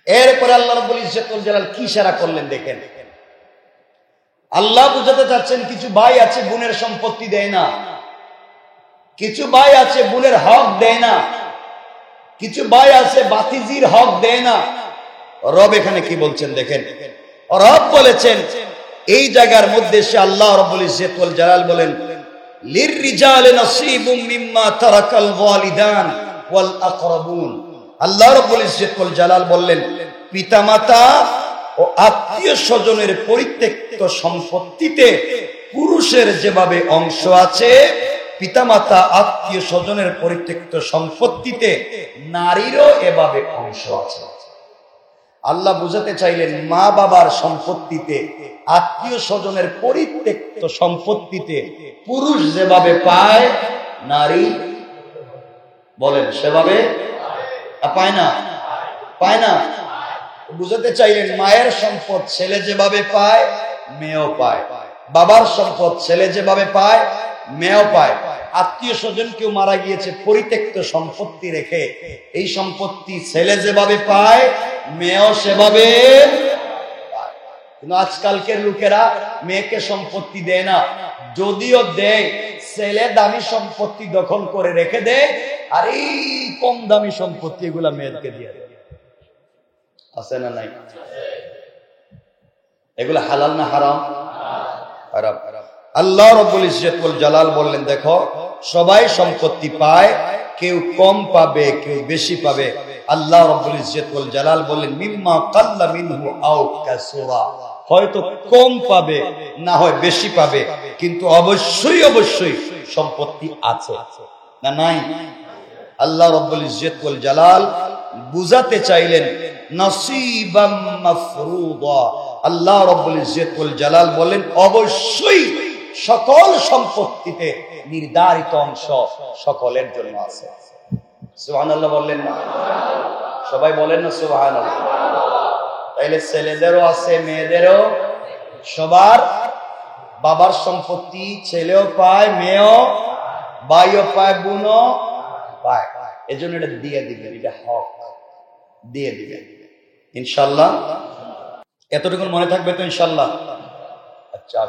এরপরে আল্লাহ রাব্বুল ইজ্জত ওয়াল জালাল কি ইশারা করলেন দেখেন। আল্লাহ বুঝাতে চাচ্ছেন, কিছু ভাই আছে বোনের সম্পত্তি দেয় না, কিছু ভাই আছে বোনের হক দেয় না, কিছু ভাই আছে বাতিজির হক দেয় না। রব এখানে কি বলছেন দেখেন। রব বলেছেন এই জায়গার মধ্যে, সে আল্লাহ রাব্বুল ইজ্জত ওয়াল জালাল বলেন, লিররিজালি নাসীবুম মিম্মা তারাকাল ওয়ালিদান ওয়াল আকরাবুন। আল্লাহ রাব্বুল ইজ্জত ওয়াল জালাল বললেন, পিতামাতা ও আত্মীয় স্বজনের পরিত্যক্ত সম্পত্তিতে পুরুষের যেভাবে অংশ আছে, পিতামাতা আত্মীয় স্বজনের পরিত্যক্ত সম্পত্তিতে নারীরও এভাবে অংশ আছে। আল্লাহ বুঝাতে চাইলেন মা বাবার সম্পত্তিতে, আত্মীয় স্বজনের পরিত্যক্ত সম্পত্তিতে পুরুষ যেভাবে পায়, নারী বলেন সেভাবে পায় না, পায় না। বুঝাতে চাইলেন মায়ের সম্পদ ছেলে যেভাবে পায়, মেয়েও পায়। বাবার সম্পদ ছেলে যেভাবে পায়, মেয়েও পায়। আত্মীয় স্বজন কেউ মারা গিয়েছে পরিত্যক্ত সম্পত্তি রেখে, এই সম্পত্তি ছেলে যেভাবে পায়, মেয়েও সেভাবে পায়। কিন্তু আজকালকের লোকেরা মেয়েকে সম্পত্তি দেয় না, যদিও দেয় ছেলে দামি সম্পত্তি দখল করে রেখে দেয়, আর এই কম দামি সম্পত্তি এগুলা মেয়েকে দিয়ে দেয়। আছে না নাই? এগুলা হালাল না হারাম? হারাম। আল্লাহ রাব্বুল ইজ্জত ওয়াল জালাল বললেন, দেখো সবাই সম্পত্তি পায়, কেউ কম পাবে কেউ বেশি পাবে। আল্লাহ রাব্বুল ইজ্জত ওয়াল জালাল বললেন, মিম্মা কাল্লা মিনহু আও কাসুরা, হয়তো কম পাবে না হয় বেশি পাবে, কিন্তু অবশ্যই অবশ্যই সম্পত্তি আছে না নাই? আল্লাহ রাব্বুল ইজ্জত ওয়াল জালাল বুঝাতে চাইলেন নসিবাম মাফরুদা। আল্লাহ রাব্বুল ইজ্জত ওয়াল জালাল বলেন অবশ্যই সকল সম্পত্তিতে নির্ধারিত অংশ সকলের জন্য আছে। সুবহানাল্লাহ বললেন না? সবাই বলেন না সুবহানাল্লাহ? তাইলে ছেলেদেরও আছে, মেয়েদেরও, সবার বাবার সম্পত্তি ছেলেও পায়, মেয়েও, ভাইও পায়, বোনও পায়। এজন্য এটা দিয়ে দিবেন, এটা হক, দিয়ে দিবেন ইনশাআল্লাহ। এতটুকু মনে থাকবে তো ইনশাআল্লাহ? আচ্ছা,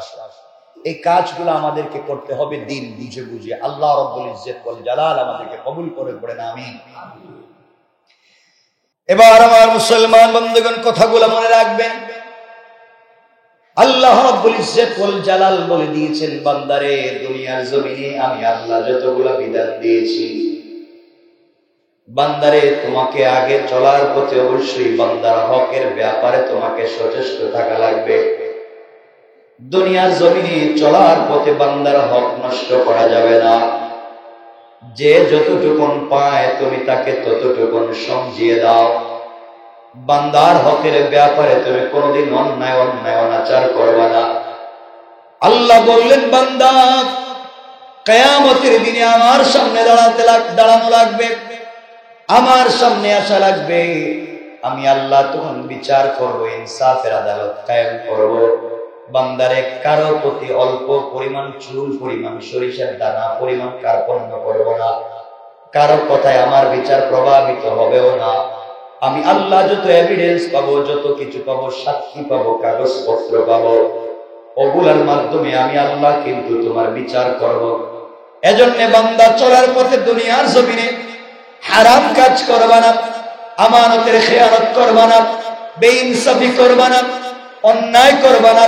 এই কাজগুলো আমাদেরকে করতে হবে দিন বুঝে বুঝে। আল্লাহ রাব্বুল ইজ্জত ওয়াল জালাল আমাদেরকে কবুল করে পড়েন আমিন। এবার আমার মুসলমান বন্ধুগণ কথাগুলো মনে রাখবেন। আল্লাহ রাব্বুল ইজ্জত ওয়াল জালাল বলে দিয়েছেন, বান্দারে দুনিয়ার জমিনে আমি আল্লাহ যতগুলো বিধান দিয়েছি, বান্দারে তোমাকে আগে চলার পথে অবশ্যই বান্দার হকের ব্যাপারে তোমাকে সচেষ্ট থাকা লাগবে। দুনিয়ার জমিনে চলার পথে বান্দার হক নষ্ট করা যাবে না। যে যতটুকুন পায় তুমি তাকে ততটুকুন সমঝিয়ে দাও। বান্দার হকের ব্যাপারে তুমি কোনোদিন অন্যায় অনাচার করবে না। আল্লাহ বললেন, বান্দা কিয়ামতের দিনে আমার সামনে দাঁড়ানো লাগবে, আমার সামনে আসা লাগবে। আমি আল্লাহ তখন বিচার করব, ইনসাফের আদালত কায়েম করব। বান্দারে কারো প্রতি অল্প পরিমাণ চুল পরিমাণ সরিষার দানা পরিমাণ কার্পণ্য করব না। কারো কথায় আমার বিচার প্রভাবিত হবেও না। আমি আল্লাহ যত এভিডেন্স পাবো, যত কিছু পাবো, সাক্ষী পাবো, কাগজপত্র পাবো, ওগুলার মাধ্যমে আমি আল্লাহ কিন্তু তোমার বিচার করব। এজন্য বান্দা চলার পথে দুনিয়ার জমিনে হারাম কাজ করবা না, আমানতের খেয়ানত করবা না, বেইনসাফি করবা না, অন্যায় করবা না।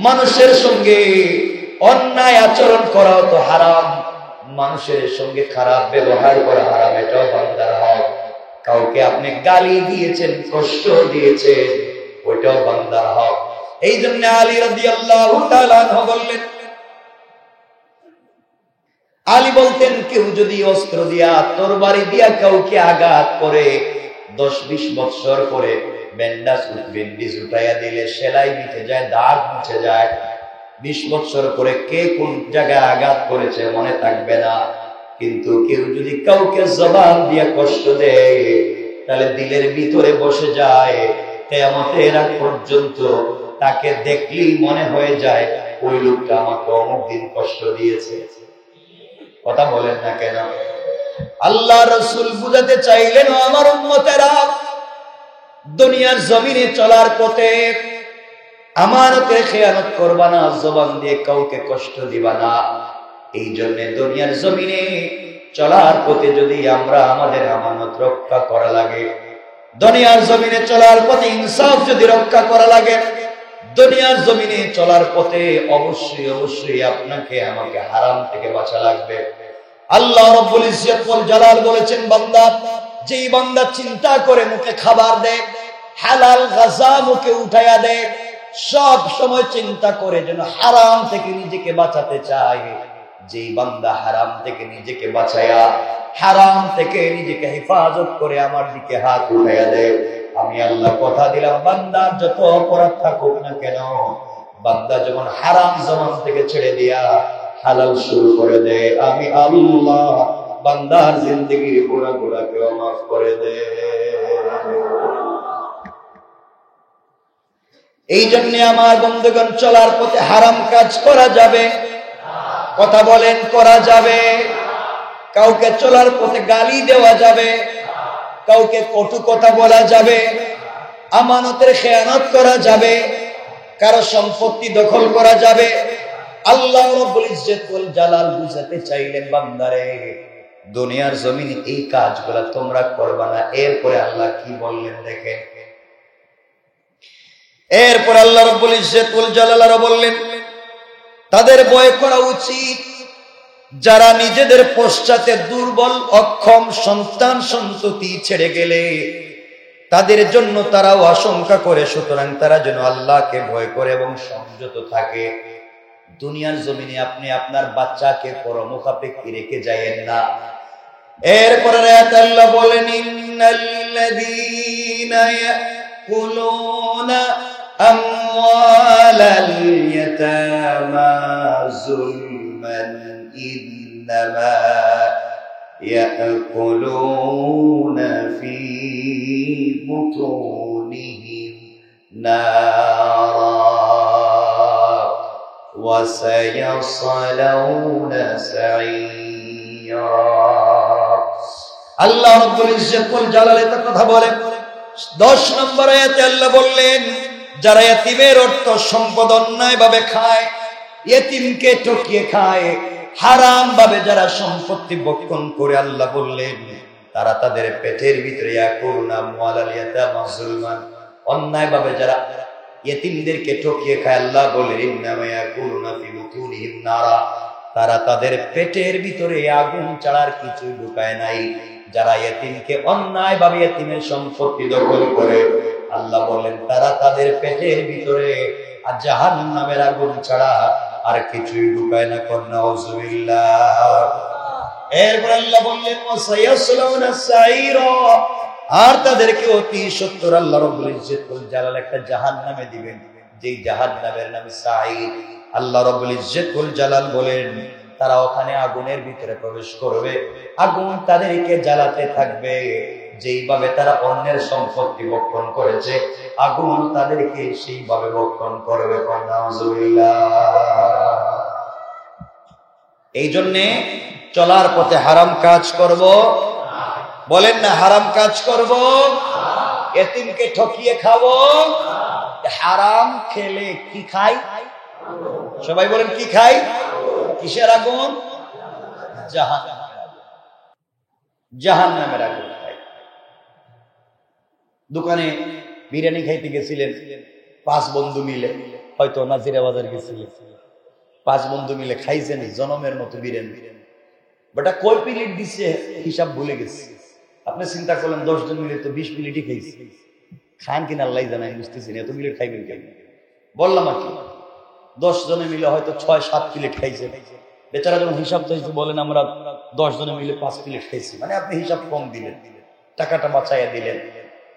মানুষের সঙ্গে অন্যায় আচরণ করাও তো হারাম, মানুষের সঙ্গে খারাপ ব্যবহার করা হারাম, এটাও বান্দার হক। কাউকে আপনি গালি দিয়েছেন, কষ্ট দিয়েছেন, ওইটাও বান্দার হক। এই জন্য আলী রাদিয়াল্লাহু তাআলা আনহু বললেন, আলী বলতেন, কেউ যদি অস্ত্র দিয়া তরবারি দিয়া কাউকে আঘাত করে 10-20 বছর করে ব্যান্ডেজ উঠাইয়া দিলে সেলাই মিটে যায়, দাগ মুছে যায়। 20 বছর করে কে কোন জায়গায় আঘাত করেছে মনে থাকবে না। কিন্তু কেউ যদি কাউকে জবান দিয়া কষ্ট দেয়, তাহলে দিলের ভিতরে বসে যায়। কিয়ামতের আগ পর্যন্ত তাকে দেখলেই মনে হয়ে যায় ওই লোকটা আমাকে অমুক দিন কষ্ট দিয়েছে। কথা বলেন না কেন? আল্লাহ রাসূল বুঝাতে চাইলেন, আমার উম্মতেরা দুনিয়ার জমিনে চলার পথে আমানতের খেয়ানত করবা না, জবান দিয়ে কাউকে কষ্ট দিবা না। এই জন্য দুনিয়ার জমিনে চলার পথে যদি আমরা আমাদের আমানত রক্ষা করা লাগে, দুনিয়ার জমিনে চলার পথে ইনসাফ যদি রক্ষা করা লাগে, দুনিয়ার জমিনে চলার পথে অবশ্যই অবশ্যই আপনাকে আমাকে হারাম থেকে বাঁচা লাগবে। আল্লাহ রাব্বুল ইজ্জত ওয়াল জালাল বলেছেন, বান্দা যেই বান্দা চিন্তা করে মুখে খাবার দেয়, হালাল গাজা মুখে উঠাইয়া দেয়, সব সময় চিন্তা করে যেন হারাম থেকে নিজেকে বাঁচাতে চায়। যেই বান্দা হারাম থেকে নিজেকে বাঁচায়া, হারাম থেকে নিজেকে হেফাজত করে আমার দিকে হাত উঠাইয়া দেয়, আমি আল্লাহ কথা দিলাম, বান্দার যত অপরাধ থাকুক না কেন, বান্দা যখন হারাম জমান থেকে ছেড়ে দিয়া হালাল শুরু করে দেয়, আমি আল্লাহ বান্দার জিন্দগির গুনাহ গুনাহকে মাফ করে দেয়। এই জন্য আমার বন্ধুগণ, চলার পথে হারাম কাজ করা যাবে? কথা বলেন, করা যাবে? কাউকে চলার পথে গালি দেওয়া যাবে? কাউকে কটু কথা বলা যাবে? আমানতের খেয়ানত করা যাবে? কারো সম্পত্তি দখল করা যাবে? আল্লাহ রাব্বুল ইজ্জত ওয়াল জালাল বুঝাতে চাইলেন, বান্দারে দুনিয়ার জমিনে এই কাজগুলো তোমরা করবা না। এরপরে আল্লাহ কি বললেন দেখেন, এরপর আল্লাহ রাব্বুল ইজ্জত ওয়াল জালাল আরো বললেন, তাদের ভয় করা উচিত যারা নিজেদের পশ্চাতে দুর্বল অক্ষম সন্তান সন্ততি ছেড়ে গেলে তাদের জন্য তারাও আশঙ্কা করে, সুতরাং তারা যেন আল্লাহকে ভয় করে এবং সংযত থাকে। দুনিয়ার জমিনে আপনি আপনার বাচ্চাকে পরমুখাপেক্ষী রেখে যায়েন না। এরপরে আয়াত আল্লাহ বলেন, ইন্নাল্লাযীনা ইয়াকুলুনা আমওয়ালাল ইয়াতামা যুলমান ইন্নামা ইয়াকুলুনা ফি বুতুনিহিম নারা ওয়া সায়াসলাউনা সাঈরা। আল্লাহ রাব্বুল ইজ্জত ওয়াল জালাল এত কথা বলেন। 10 নম্বর আয়াতে আল্লাহ বললেন, যারা ইতিমের অর্থ সম্পদ অন্যায় ভাবে খায়, ইতিমকে ঠকিয়ে খায়, হারাম ভাবে যারা সম্পত্তি ভক্ষণ করে, আল্লাহ বললেন তারা তাদের পেটের ভিতরে ইয়াকুলুনা আমওয়ালাল ইয়াতামা যুলমান, অন্যায় ভাবে যারা ইতিমদেরকে ঠকিয়ে খায়, আল্লাহ বলেন ইন্নামা ইয়াকুলুনা ফি বুতুনিহিম নারা, তারা তাদের পেটের ভিতরে আগুন ছাড়ার কিছু ঢুকায় নাই। যারা ইতিমকে অন্যায় ভাবে ইতিমের সম্পত্তি দখল করে, আল্লাহ বলেন তারা তাদের পেটের ভিতরে জাহান্নামের আগুন ছাড়া আর কিছুই ঢুকায় না। নাউযুবিল্লাহ। এরপর আল্লাহ বললেন ওয়াসায়াসলাউনা সাঈরা, আর তাদেরকে অতি সত্বর আল্লাহ রাব্বুল ইজ্জত ওয়াল জালাল একটা জাহান্নামে দিবেন, যেই জাহান্নামের নাম সাঈর। আল্লাহ রাব্বুল ইজ্জত ওয়াল জালাল বলেন তারা ওখানে আগুনের ভিতরে প্রবেশ করবে, আগুন তাদেরকে জ্বালাতে থাকবে, যেইভাবে তারা অন্যের সম্পত্তি ভক্ষণ করেছে আগুন তাদেরকে সেইভাবে ভক্ষণ করবে। নাউযুবিল্লাহ। এই জন্যে চলার পথে হারাম কাজ করব, বলেন না হারাম কাজ করব, এতিমকে ঠকিয়ে খাবো। হারাম খেলে কি খাই? সবাই বলেন কি খাই? কিসের আগুন? জাহান্নামের আগুন খাই। দোকানে বিরিয়ানি খাইতে গেছিলেন 5 বন্ধু মিলে, হয়তো নাজিরা বাজার গেছিলেন, 5 বন্ধু মিলে খাইছেন জনমের মতো বিরিয়ানি। বেটা কয় প্লেট দিচ্ছে হিসাব ভুলে গেছে। আপনি চিন্তা করলেন 10 জন মিলে তো 20 প্লেটই খাইছে। খান কিনা আল্লাহ জানাই, বুঝতেছি না এত প্লেট খাইবেন কেন। বললাম আর কি 10 জনে মিলে হয়তো 6-7 প্লেট খাইছে। বেচারা যখন হিসাব চাইছে বলেন আমরা 10 জনে মিলে 5 প্লেট খাইছি, মানে আপনি হিসাব কম দিলেন, টাকাটা বাঁচাইয়া দিলেন।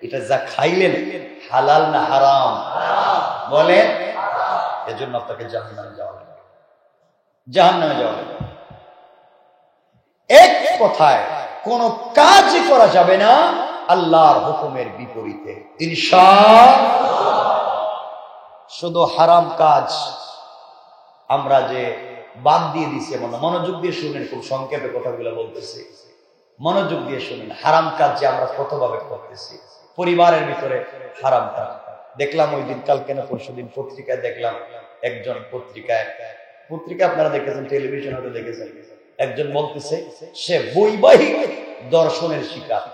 এটা যা খাইলেন হালাল না হারাম? বলেন। এজন্য আপনাকে জাহান্নামে যাওয়া লাগবে, জাহান্নামে যাওয়া লাগবে। এক কথায় কোন কাজই করা যাবে না আল্লাহর হুকুমের বিপরীতে, ইনশাআল্লাহ। শুধু হারাম কাজ আমরা যে বাদ দিয়ে দিছি, মনোযোগ দিয়ে শুনেন, খুব সংক্ষেপে কথাগুলো বলতেছি, মনোযোগ দিয়ে শুনেন। হারাম কাজ যে আমরা কতভাবে করতেছি, পরিবারের ভিতরে হারাম কাজ দেখলাম ওই দিন, কালকে না পরশুদিন পত্রিকায় দেখলাম, একজন পত্রিকায় আপনারা দেখেছেন, টেলিভিশনে হয়তো দেখেছেন, একজন বলতেছে সে বৈবাহিক দর্শনের শিকার।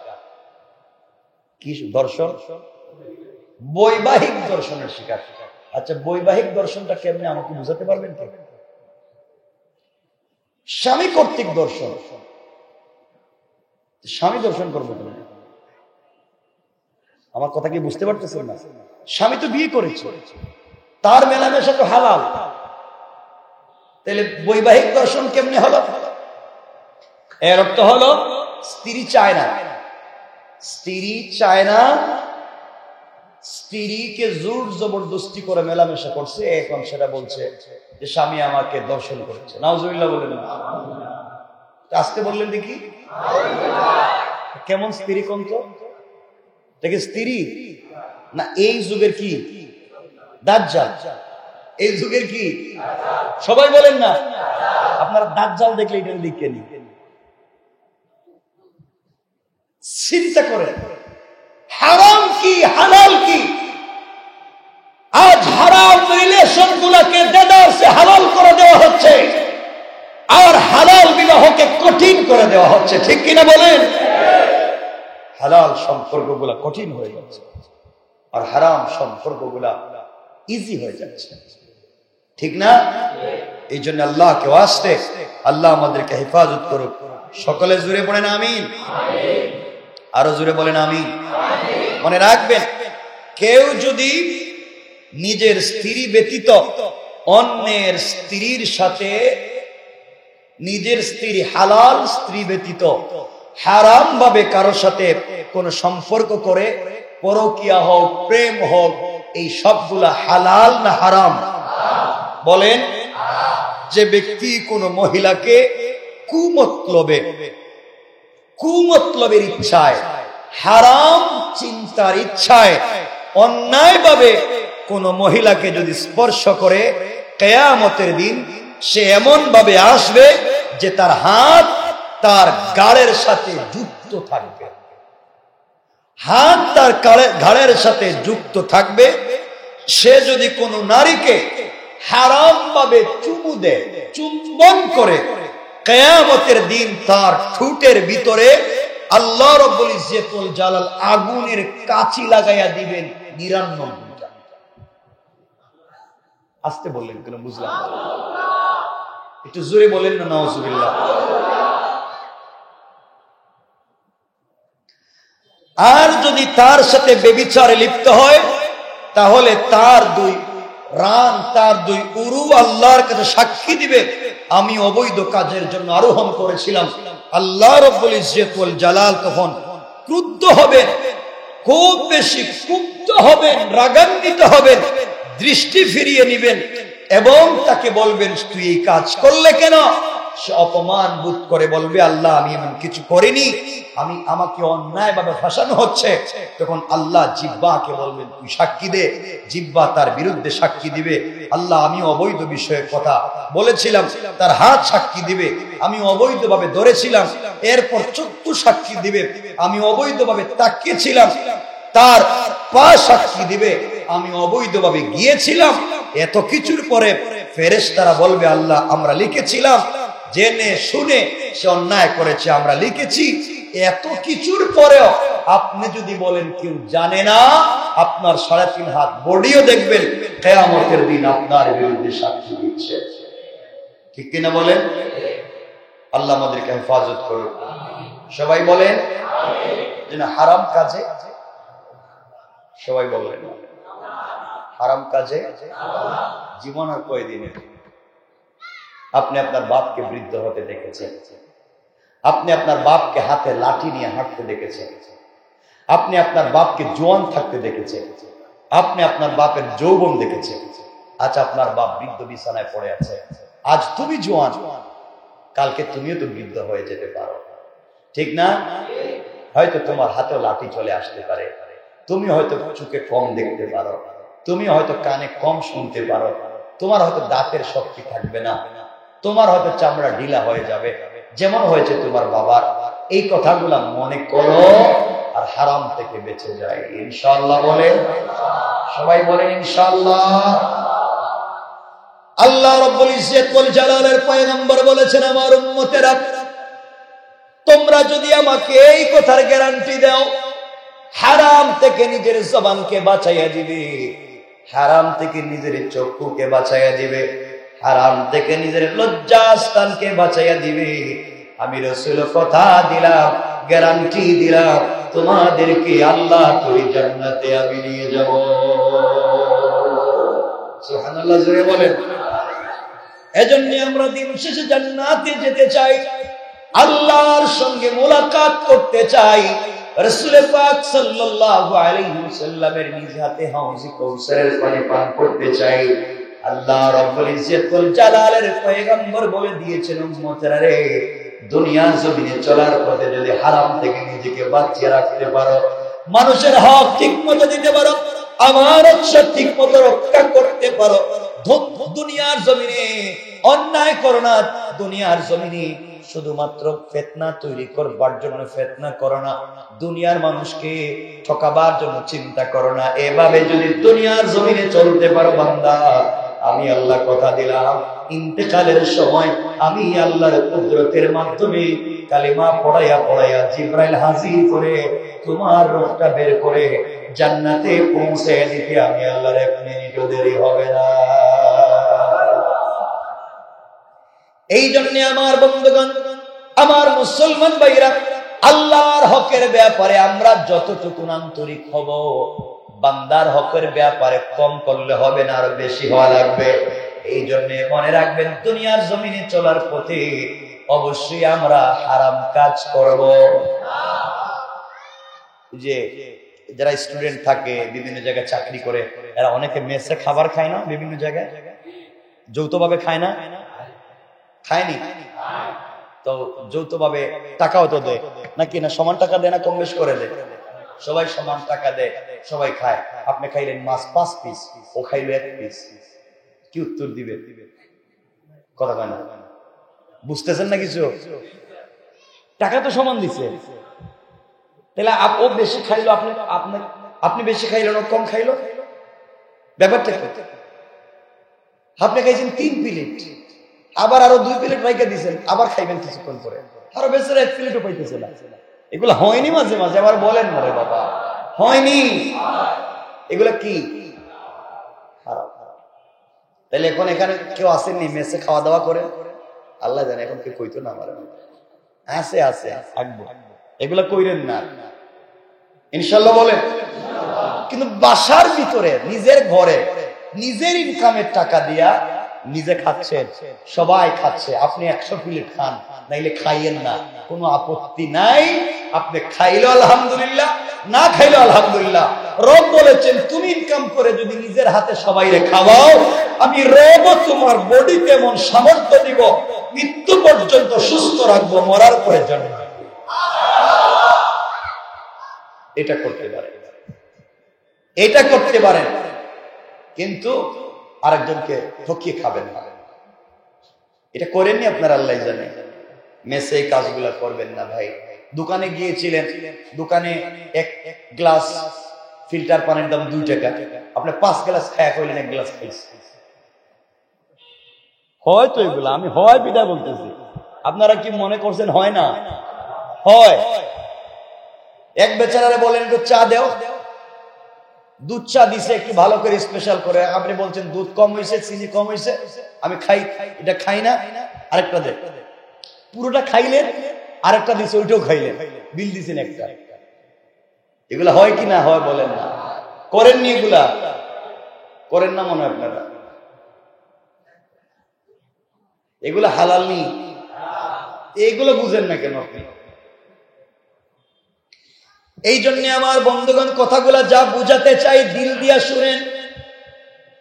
কি দর্শন? বৈবাহিক দর্শনের শিকার। আচ্ছা, বৈবাহিক দর্শনটা কেমনে আমাকে বুঝাতে পারবেন তো? স্বামী কর্তৃক দর্শন। স্বামী দর্শন করবো তুমি? আমার কথা কি বুঝতে পারতেছেন না? স্বামী তো বিয়ে করেছে, তার মেলামেশা তো হালাল, তাহলে বৈবাহিক দর্শন কেমনে হলো? এর অর্থ হলো স্ত্রী চায় না, স্ত্রী চায় না, স্ত্রীকে জোর জবরদস্তি করে মেলামেশা করছে, এখন সেটা বলছে যে স্বামী আমাকে দর্শন করেছে। নাউজুবিল্লাহ বলেন না? আজকে বললেন দেখি কেমন স্ত্রী কোন তো দেখে, স্ত্রী না এই যুগের কি দাজ্জাল? এই যুগের কি? সবাই বলেন না, আপনারা দাজ্জাল দেখলে এটা লিখে নি, চিন্তা করে হারাম কি হালাল কি। আজ হারাম রিলেশন গুলাকে দেদারসে হালাল করে দেওয়া হচ্ছে, আর হালাল বিবাহকে কঠিন করে দেওয়া হচ্ছে, ঠিক কিনা বলেন? হালাল সম্পর্কগুলা কঠিন হয়ে যাচ্ছে আর হারাম সম্পর্কগুলা ইজি হয়ে যাচ্ছে, ঠিক না? এই জন্য আল্লাহকে ওয়াস্তে আল্লাহ আমাদেরকে হেফাজত করুক। সকলে জুড়ে পড়েন আমিন, আরো জুড়ে বলেন আমিন। মনে রাখবেন, কেউ যদি নিজের স্ত্রী ব্যতীত অন্যের স্ত্রীর সাথে, নিজের স্ত্রী হালাল স্ত্রী ব্যতীত হারাম ভাবে কারোর সাথে কোন সম্পর্ক করে, পরকীয়া হোক প্রেম হোক, এই সবগুলা হালাল না হারাম? বলেন। যে ব্যক্তি কোন মহিলাকে কুমতলবের ইচ্ছায়, হারাম চিন্তার ইচ্ছায় অন্যায় ভাবে কোন মহিলাকে যদি স্পর্শ করে, কিয়ামতের দিন সে এমন ভাবে আসবে যে তার হাত তার গাড়ের সাথে যুক্ত থাকবে, হাত তার ঘাড়ের সাথে যুক্ত থাকবে। সে যদি কোন নারীকে হারাম ভাবে চুমু দেয়, চুম্বন করে, কিয়ামতের দিন তার ঠোঁটের ভিতরে আল্লাহ রাব্বুল ইজ্জতুল জালাল আগুনের কাঁচি লাগাইয়া দিবেন 99টা। আস্তে বললেন কেন? বুঝলাম, একটু জোরে বলেন না নাউজুবিল্লাহ। আর যদি তার সাথে ব্যভিচারে লিপ্ত হয়, তাহলে তার দুই রান, তার দুই উরু আল্লাহর কাছে সাক্ষী দিবে, আমি অবৈধ কাজের জন্য আরোহণ করেছিলাম। আল্লাহ রাব্বুল ইজ্জতুল জালাল তখন ক্রুদ্ধ হবেন, খুব বেশি ক্ষুব্ধ হবেন, রাগান্বিত হবেন, দৃষ্টি ফিরিয়ে নিবেন এবং তাকে বলবেন, তুই এই কাজ করলে কেন? সে অপমান বোধ করে বলবে, আল্লাহ আমি এমন কিছু করিনি, আমাকে অন্যায় ভাবে ফাঁসানো হচ্ছে। তখন আল্লাহ জিহ্বাকে বলবেন, তুই সাক্ষী দে। জিহ্বা তার বিরুদ্ধে সাক্ষী দিবে, আল্লাহ আমি অবৈধ বিষয়ে কথা বলেছিলাম। তার হাত সাক্ষী দিবে, আমি অবৈধভাবে ধরেছিলাম। এরপর চক্ষু সাক্ষী দিবে, আমি অবৈধভাবে তাকিয়েছিলাম। তার পা সাক্ষী দিবে, আমি অবৈধভাবে গিয়েছিলাম। এত কিছুর পরে ফেরেশতারা বলবে, আল্লাহ আমরা লিখেছিলাম, জেনে শুনে সে অন্যায় করেছে, আমরা লিখেছি। এত কিছুর পরেও আপনি যদি বলেন কেউ জানে না, আপনার 3.5 হাত বডিও দেখবেন কিয়ামতের দিন আপনার বিরুদ্ধে সাক্ষী দিচ্ছে, ঠিক কিনা বলেন? আল্লাহ আমাদেরকে হেফাজত করুন। সবাই বলেন যে না হারাম কাজে, সবাই বলবেন হারাম কাজে জীবন আর কয়দিনের। আপনি আপনার বাপকে বৃদ্ধ হতে দেখেছেন, আপনি আপনার বাপকে হাতে লাঠি নিয়ে হাঁটতে দেখেছেন, আপনি আপনার বাপকে জোয়ান থাকতে দেখেছেন, আপনি আপনার বাপের যৌবন দেখেছেন। আজ আপনার বাপ বৃদ্ধ বিছানায় পড়ে আছে, আজ তুমি জোয়ান, কালকে তুমিও তো বৃদ্ধ হয়ে যেতে পারো, ঠিক না? হয়তো তোমার হাতেও লাঠি চলে আসতে পারে, তুমি হয়তো চোখে কম দেখতে পারো, তুমি হয়তো কানে কম শুনতে পারো, তোমার হয়তো দাঁতের শক্তি থাকবে না, তোমার হয়তো চামড়া ঢিলা হয়ে যাবে, যেমন হয়েছে তোমার বাবার। এই কথাগুলা মনে করো আর হারাম থেকে বেঁচে যায়, ইনশাআল্লাহ বলেন। সবাই বলেন ইনশাআল্লাহ। আল্লাহ রাব্বুল ইজ্জত ওয়াল জালালের পয়গম্বর বলেছেন, আমার উম্মতেরা তোমরা যদি আমাকে এই কথার গ্যারান্টি দাও, হারাম থেকে নিজের জবানকে বাঁচাইয়া দিবে, হারাম থেকে নিজের চক্ষুকে বাঁচাইয়া দিবে, হারাম থেকে নিজের লজ্জাস্থানকে বাঁচাইয়া দিবে, আমি রাসূল কথা দিলাম, গ্যারান্টি দিলাম, তোমাদেরকে আল্লাহ তুই জান্নাতে আমি নিয়ে যাব। সুবহানাল্লাহ, জোরে বলেন। এজন্য আমরা দিন শেষে জান্নাতে যেতে চাই, আল্লাহর সঙ্গে মোলাকাত করতে চাই, রাসূল পাক সাল্লাল্লাহু আলাইহি ওয়াসাল্লামের নিজ হাতে হাউজে কাউসারের পানি পান করতে চাই। আল্লাহ রাব্বুল ইজ্জতুল জালালের পয়গম্বর বলে দিয়েছেন, উম্মতেরা রে, দুনিয়া জমিনে চলার পথে যদি হারাম থেকে নিজেকে বাঁচিয়ে রাখতে পারো, মানুষের হক ঠিকমতো দিতে পারো, আমানত ঠিকমতো রক্ষা করতে পারো, দুনিয়ার জমিনে অন্যায় করো না, দুনিয়ার জমিনে শুধুমাত্র ফিতনা তৈরি করবার জন্য ফিতনা করো না, দুনিয়ার মানুষকে ঠকাবার জন্য চিন্তা করো না। এভাবে যদি দুনিয়ার জমিনে চলতে পারো বান্দা, আমি আল্লাহ কথা দিলাম, ইন্তেকালের সময় আমি আল্লাহর কুদরতের মাধ্যমে কালিমা পড়াইয়া পড়াইয়া জিবরাইল হাজির করে তোমার রূহটা বের করে জান্নাতে পৌঁছে দিতে আমি আল্লাহর এক মিনিটও দেরি হবে না। এই জন্য আমার বন্ধুগণ, আমার মুসলমান ভাইরা, আল্লাহর হকের ব্যাপারে আমরা যতটুকু আন্তরিক হব, বান্দার হকের ব্যাপারে কম করলে হবে না, আরো বেশি হওয়া লাগবে। এই জন্য মনে রাখবেন, দুনিয়ার জমিনে চলার পথে অবশ্যই আমরা হারাম কাজ করব। যে যারা স্টুডেন্ট থাকে, বিভিন্ন জায়গায় চাকরি করে, এরা অনেকে মেসে খাবার খায় না, বিভিন্ন জায়গায় যৌথভাবে খায় না, খায়নি তো যৌথভাবে টাকাও তো দেয় নাকি, না সমান টাকা দেয় না কম বেশ করে দেয়? সবাই সমান টাকা দেয়, সবাই খায়। আপনি খাইলেন মাছ 5 পিস, ও খাইলো 1 পিস, কি উত্তর দিবে? কথা কয় না, বুঝতেছেন না কিছু? টাকা তো সমান দিছে, তাহলে ও বেশি খাইলো, আপনি বেশি খাইলেন, ও কম খাইলো, ব্যাপারটা কি? আপনি খাইছেন 3 প্লেট, আবার আরো 2 প্লেট রাইখা দিয়েছেন, আবার খাইবেন কিছুক্ষণ পরে, আরো বেচারা 1 প্লেটও পাইতেছে না। এগুলা হয়নি মাঝে মাঝে? আবার বলেন না রে বাবা, হয়নি? এগুলা কি হারাম? তাহলে এখন এখানে কেউ আসেননি মেসে খাওয়া দাওয়া করে? আল্লাহ জানে, এখন কেউ কইতো না আমার আছে আছে থাকবো, এগুলা কইরেন না ইনশাল্লাহ বলেন। কিন্তু বাসার ভিতরে নিজের ঘরে নিজের ইনকামের টাকা দিয়া নিজে খাচ্ছেন, সবাই খাচ্ছে, আপনি 100 প্লেট খান, নাইলে খাইয়েন না, কোনো আপত্তি নাই। আপনি খাইলো আলহামদুলিল্লাহ, না খাইলো আলহামদুলিল্লাহ। রব বলেছেন, তুমি ইনকাম করে যদি নিজের হাতে সবাইরে খাওয়াও, আমি রব তোমার বডিতে এমন সামর্থ্য দিব, মৃত্যু পর্যন্ত সুস্থ রাখবো, মরার পরে জান্নাত। এটা করতে পারে, এটা করতে পারেন, কিন্তু আরেকজনকে ঠকিয়ে খাবেন না, এটা করেননি আপনার, আল্লাহ জানে। মেসে এই কাজগুলো করবেন না ভাই। দোকানে গিয়েছিলেন, দোকানে এক গ্লাস ফিল্টার পানির দাম 2 টাকা, আপনি 5 গ্লাস খায়া কইলেন 1 গ্লাস খাইছি। হয়তো এগুলো আমি হয় বিদায় বলতেছি, আপনারা কি মনে করছেন হয় না? হয়। এক বেচারারে বলেন একটু চা দেও, দুধ চা দিছে একটু ভালো করে স্পেশাল করে, আপনি বলছেন দুধ কম হয়েছে, চিনি কম হয়েছে, আমি খাই, এটা খাই না, আরেকটা দে। পুরোটা খাইলেন, আরেকটা দিছে, ওইটাও খাইলেন, বিল দিছেন একটা। এগুলা হয় কি না হয় বলেন না? করেননি? এগুলা করেন না মনে হয় আপনারা? এগুলা হালাল নি, এগুলো বুঝেন না কেন আপনি? এই জন্য আমার বন্ধুগণ, কথাগুলা যা বুঝাতে চাই দিল দিয়া শুনেন।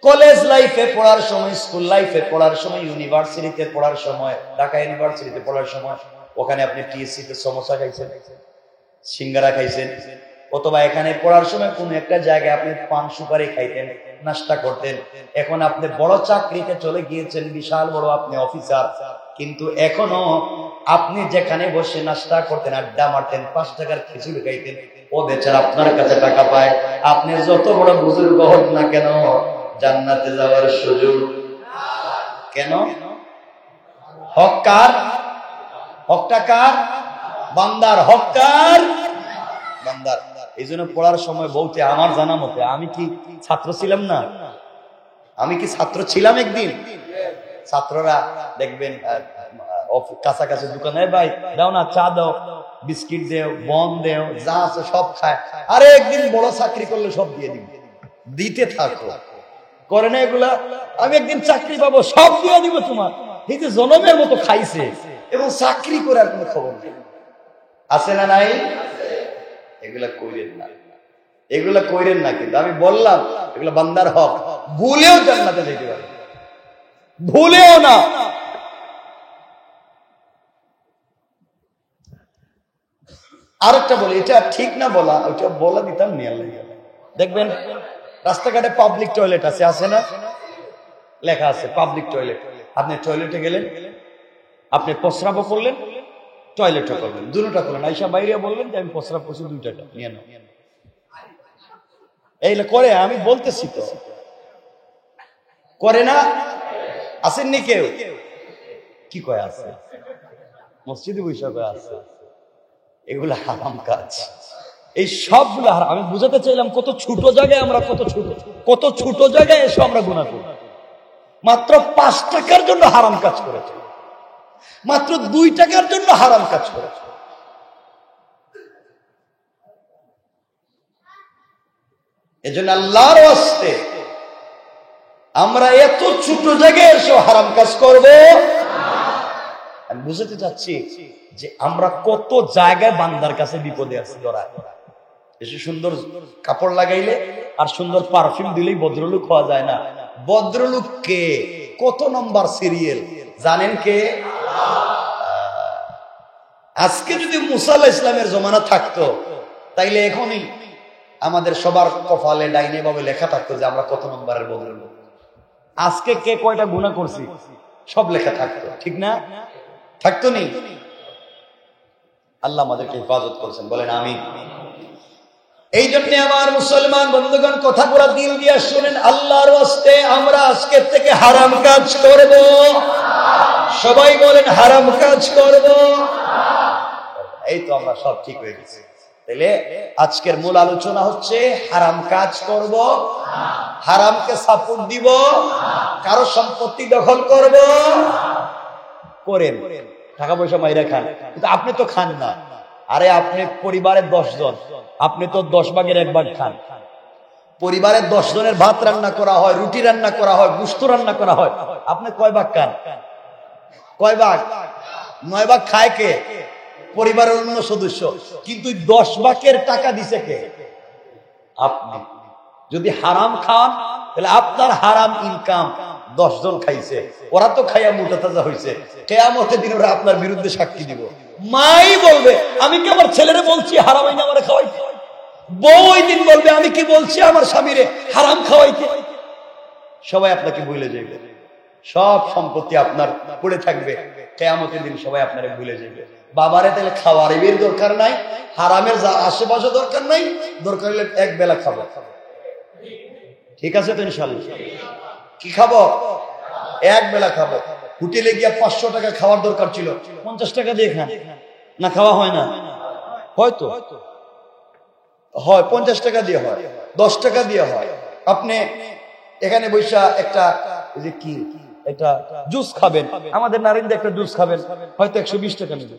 কলেজ লাইফে পড়ার সময়, স্কুল লাইফে পড়ার সময়, ইউনিভার্সিটিতে পড়ার সময়, ঢাকা ইউনিভার্সিটিতে পড়ার সময়, ওখানে আপনি টিএসসি তে সমোসা খাইছেন, সিঙ্গারা খাইছেন, অথবা এখানে পড়ার সময় কোন একটা জায়গায় আপনি পান সুপারি খাইতেন, নাস্তা করতেন। এখন আপনি বড় চাকরিতে চলে গিয়েছেন, বিশাল বড় আপনি অফিসার, কিন্তু এখনো আপনি যেখানে বসে নাস্তা করতেন, আড্ডা মারতেন, 5 টাকার খিচুড়ি খাইতেন, ও বেচারা আপনার কাছে টাকা পায়। আপনি যত বড় বুজুর্গ হন না কেন, জান্নাতে যাওয়ার সুযোগ কেন? হক কার? হকটা কার? বান্দার। হক কার? বান্দার। এই জন্য পড়ার সময় বলতে, আমার জানা মতে, আমি কি ছাত্র ছিলাম না? আমি কি ছাত্র ছিলাম একদিন? ছাত্ররা দেখবেন কাছাকাছি দোকানে, ভাই দাও না চা দাও, বিস্কিট দেও, বন দেও, যা আছে সব খায়। আরে একদিন বড় চাকরি করলে সব দিয়ে দিব, দিতে থাকো। করে না এগুলা? আমি একদিন চাকরি পাবো, সব দিয়ে দিব তোমার। এই যে জনমের মতো খাইছে এবং চাকরি করে আর কোনো খবর নেই, আছে না নাই? এগুলা কইরেন না, এগুলা কইরেন না। কিন্তু আমি বললাম এগুলা বান্দার হক, ভুলেও জান্নাতে যেতে পারে, ভুলেও না। আরেকটা বলি, এটা ঠিক না বলা, ওইটা বলা দিতাম নিয়ে। দেখবেন রাস্তাঘাটে পাবলিক টয়লেট আছে, আছে না? লেখা আছে পাবলিক টয়লেট। আপনি টয়লেটে গেলেন, আপনি প্রস্রাবও করলেন, টয়লেটও করলেন, দুটোটা করলেন, আইসা বাইরে বললেন যে আমি প্রস্রাব করছি, দুইটা নিয়ে নাও। এই করে, আমি বলতেছি তো, করে না? আসেননি কেউ? কি কয় আছে? মসজিদে বৈশাখ আছে। এগুলা হারাম কাজ, এই সবগুলা হারাম। আমি বুঝাতে চাইলাম কত ছোট জায়গায় আমরা, কত ছোট জায়গায় এসে আমরা গুনাহ করি। মাত্র 5 টাকার জন্য হারাম কাজ করেছে, মাত্র 2 টাকার জন্য হারাম কাজ করেছে। এজন্য আল্লাহর ওয়াস্তে আমরা এত ছোট জায়গায় এসে হারাম কাজ করব। আমি বুঝাতে চাচ্ছি যে আমরা কত জায়গায় বান্দার কাছে বিপদে আছি। ধরায় বেশি সুন্দর কাপড় লাগাইলে আর সুন্দর পারফিউম দিলেই ভদ্রলোক হওয়া যায় না। ভদ্রলোক কে? কত নম্বর সিরিয়াল জানেন কে? আজকে যদি মুসা আলাইহিস সালামের জমানা থাকতো, তাইলে এখনই আমাদের সবার কপালে ডাইনে ভাবে লেখা থাকতো যে আমরা কত নম্বরের ভদ্রলোক। আজকে কে কয়টা গুনাহ করছি সব লেখা থাকতো, ঠিক না? থাকতো নি? আল্লাহ আমাদেরকে হেফাজত করছেন, বলেন আমিন। এই জন্য আমার মুসলমান বন্ধুগণ, কথা পুরা দিল দিয়ে শুনেন, আল্লাহর ওয়াস্তে আমরা আজকে থেকে হারাম কাজ করব। সবাই বলেন হারাম কাজ করব। এই তো আমরা সব ঠিক হয়ে গেছি। তাইলে আজকের মূল আলোচনা হচ্ছে হারাম কাজ করব, হারামকে সাপোর্ট দিব, কারো সম্পত্তি দখল করব। করেন, টাকা পয়সা মাইরা খান, কিন্তু আপনি তো খান না। আরে আপনি পরিবারের 10 জন, আপনি তো 10 ভাগের 1 ভাগ খান। পরিবারের 10 জনের ভাত রান্না করা হয়, রুটি রান্না করা হয়, গোশত রান্না করা হয়, আপনি কয় ভাগ খান? কয় ভাগ? 9 ভাগ খায় কে? পরিবারের অন্য সদস্য। কিন্তু 10 ভাগের টাকা দিছে কে? আপনি। যদি হারাম খান তাহলে আপনার হারাম ইনকাম 10 জন খাইছে, ওরা তো খাইয়া মোটা তাজা হয়েছে। কিয়ামতের দিন ওরা আপনার বিরুদ্ধে সাক্ষী দিব। মাই বলবে আমি কি আমার ছেলেরে বলছি হারাম আইনা আমারে খাওয়াইতে? বউ ওই দিন বলবে আমি কি বলছি আমার স্বামীরে হারাম খাওয়াইতে? সবাই আপনাকে ভুলে যাবে, সব সম্পত্তি আপনার পড়ে থাকবে। কিয়ামতের দিন সবাই আপনারে ভুলে যাবে। বাবারে তাহলে খাওয়ার এর দরকার নাই, হারামের আশেপাশে দরকার নাই, দরকার হলে 1 বেলা খাবো। ঠিক আছে তো ইনশাআল্লাহ? কি খাবো? 1 বেলা খাবো। হোটেলে গিয়ে 500 টাকা খাওয়ার দরকার ছিল, 50 টাকা দিয়ে খান না, খাওয়া হয় না? হয়তো হয়, 50 টাকা দিয়ে হয়, 10 টাকা দিয়ে হয়। আপনি এখানে বৈশা একটা যে কি একটা জুস খাবেন, আমাদের নারিন্দে একটা জুস খাবেন, হয়তো 120 টাকা নেবে।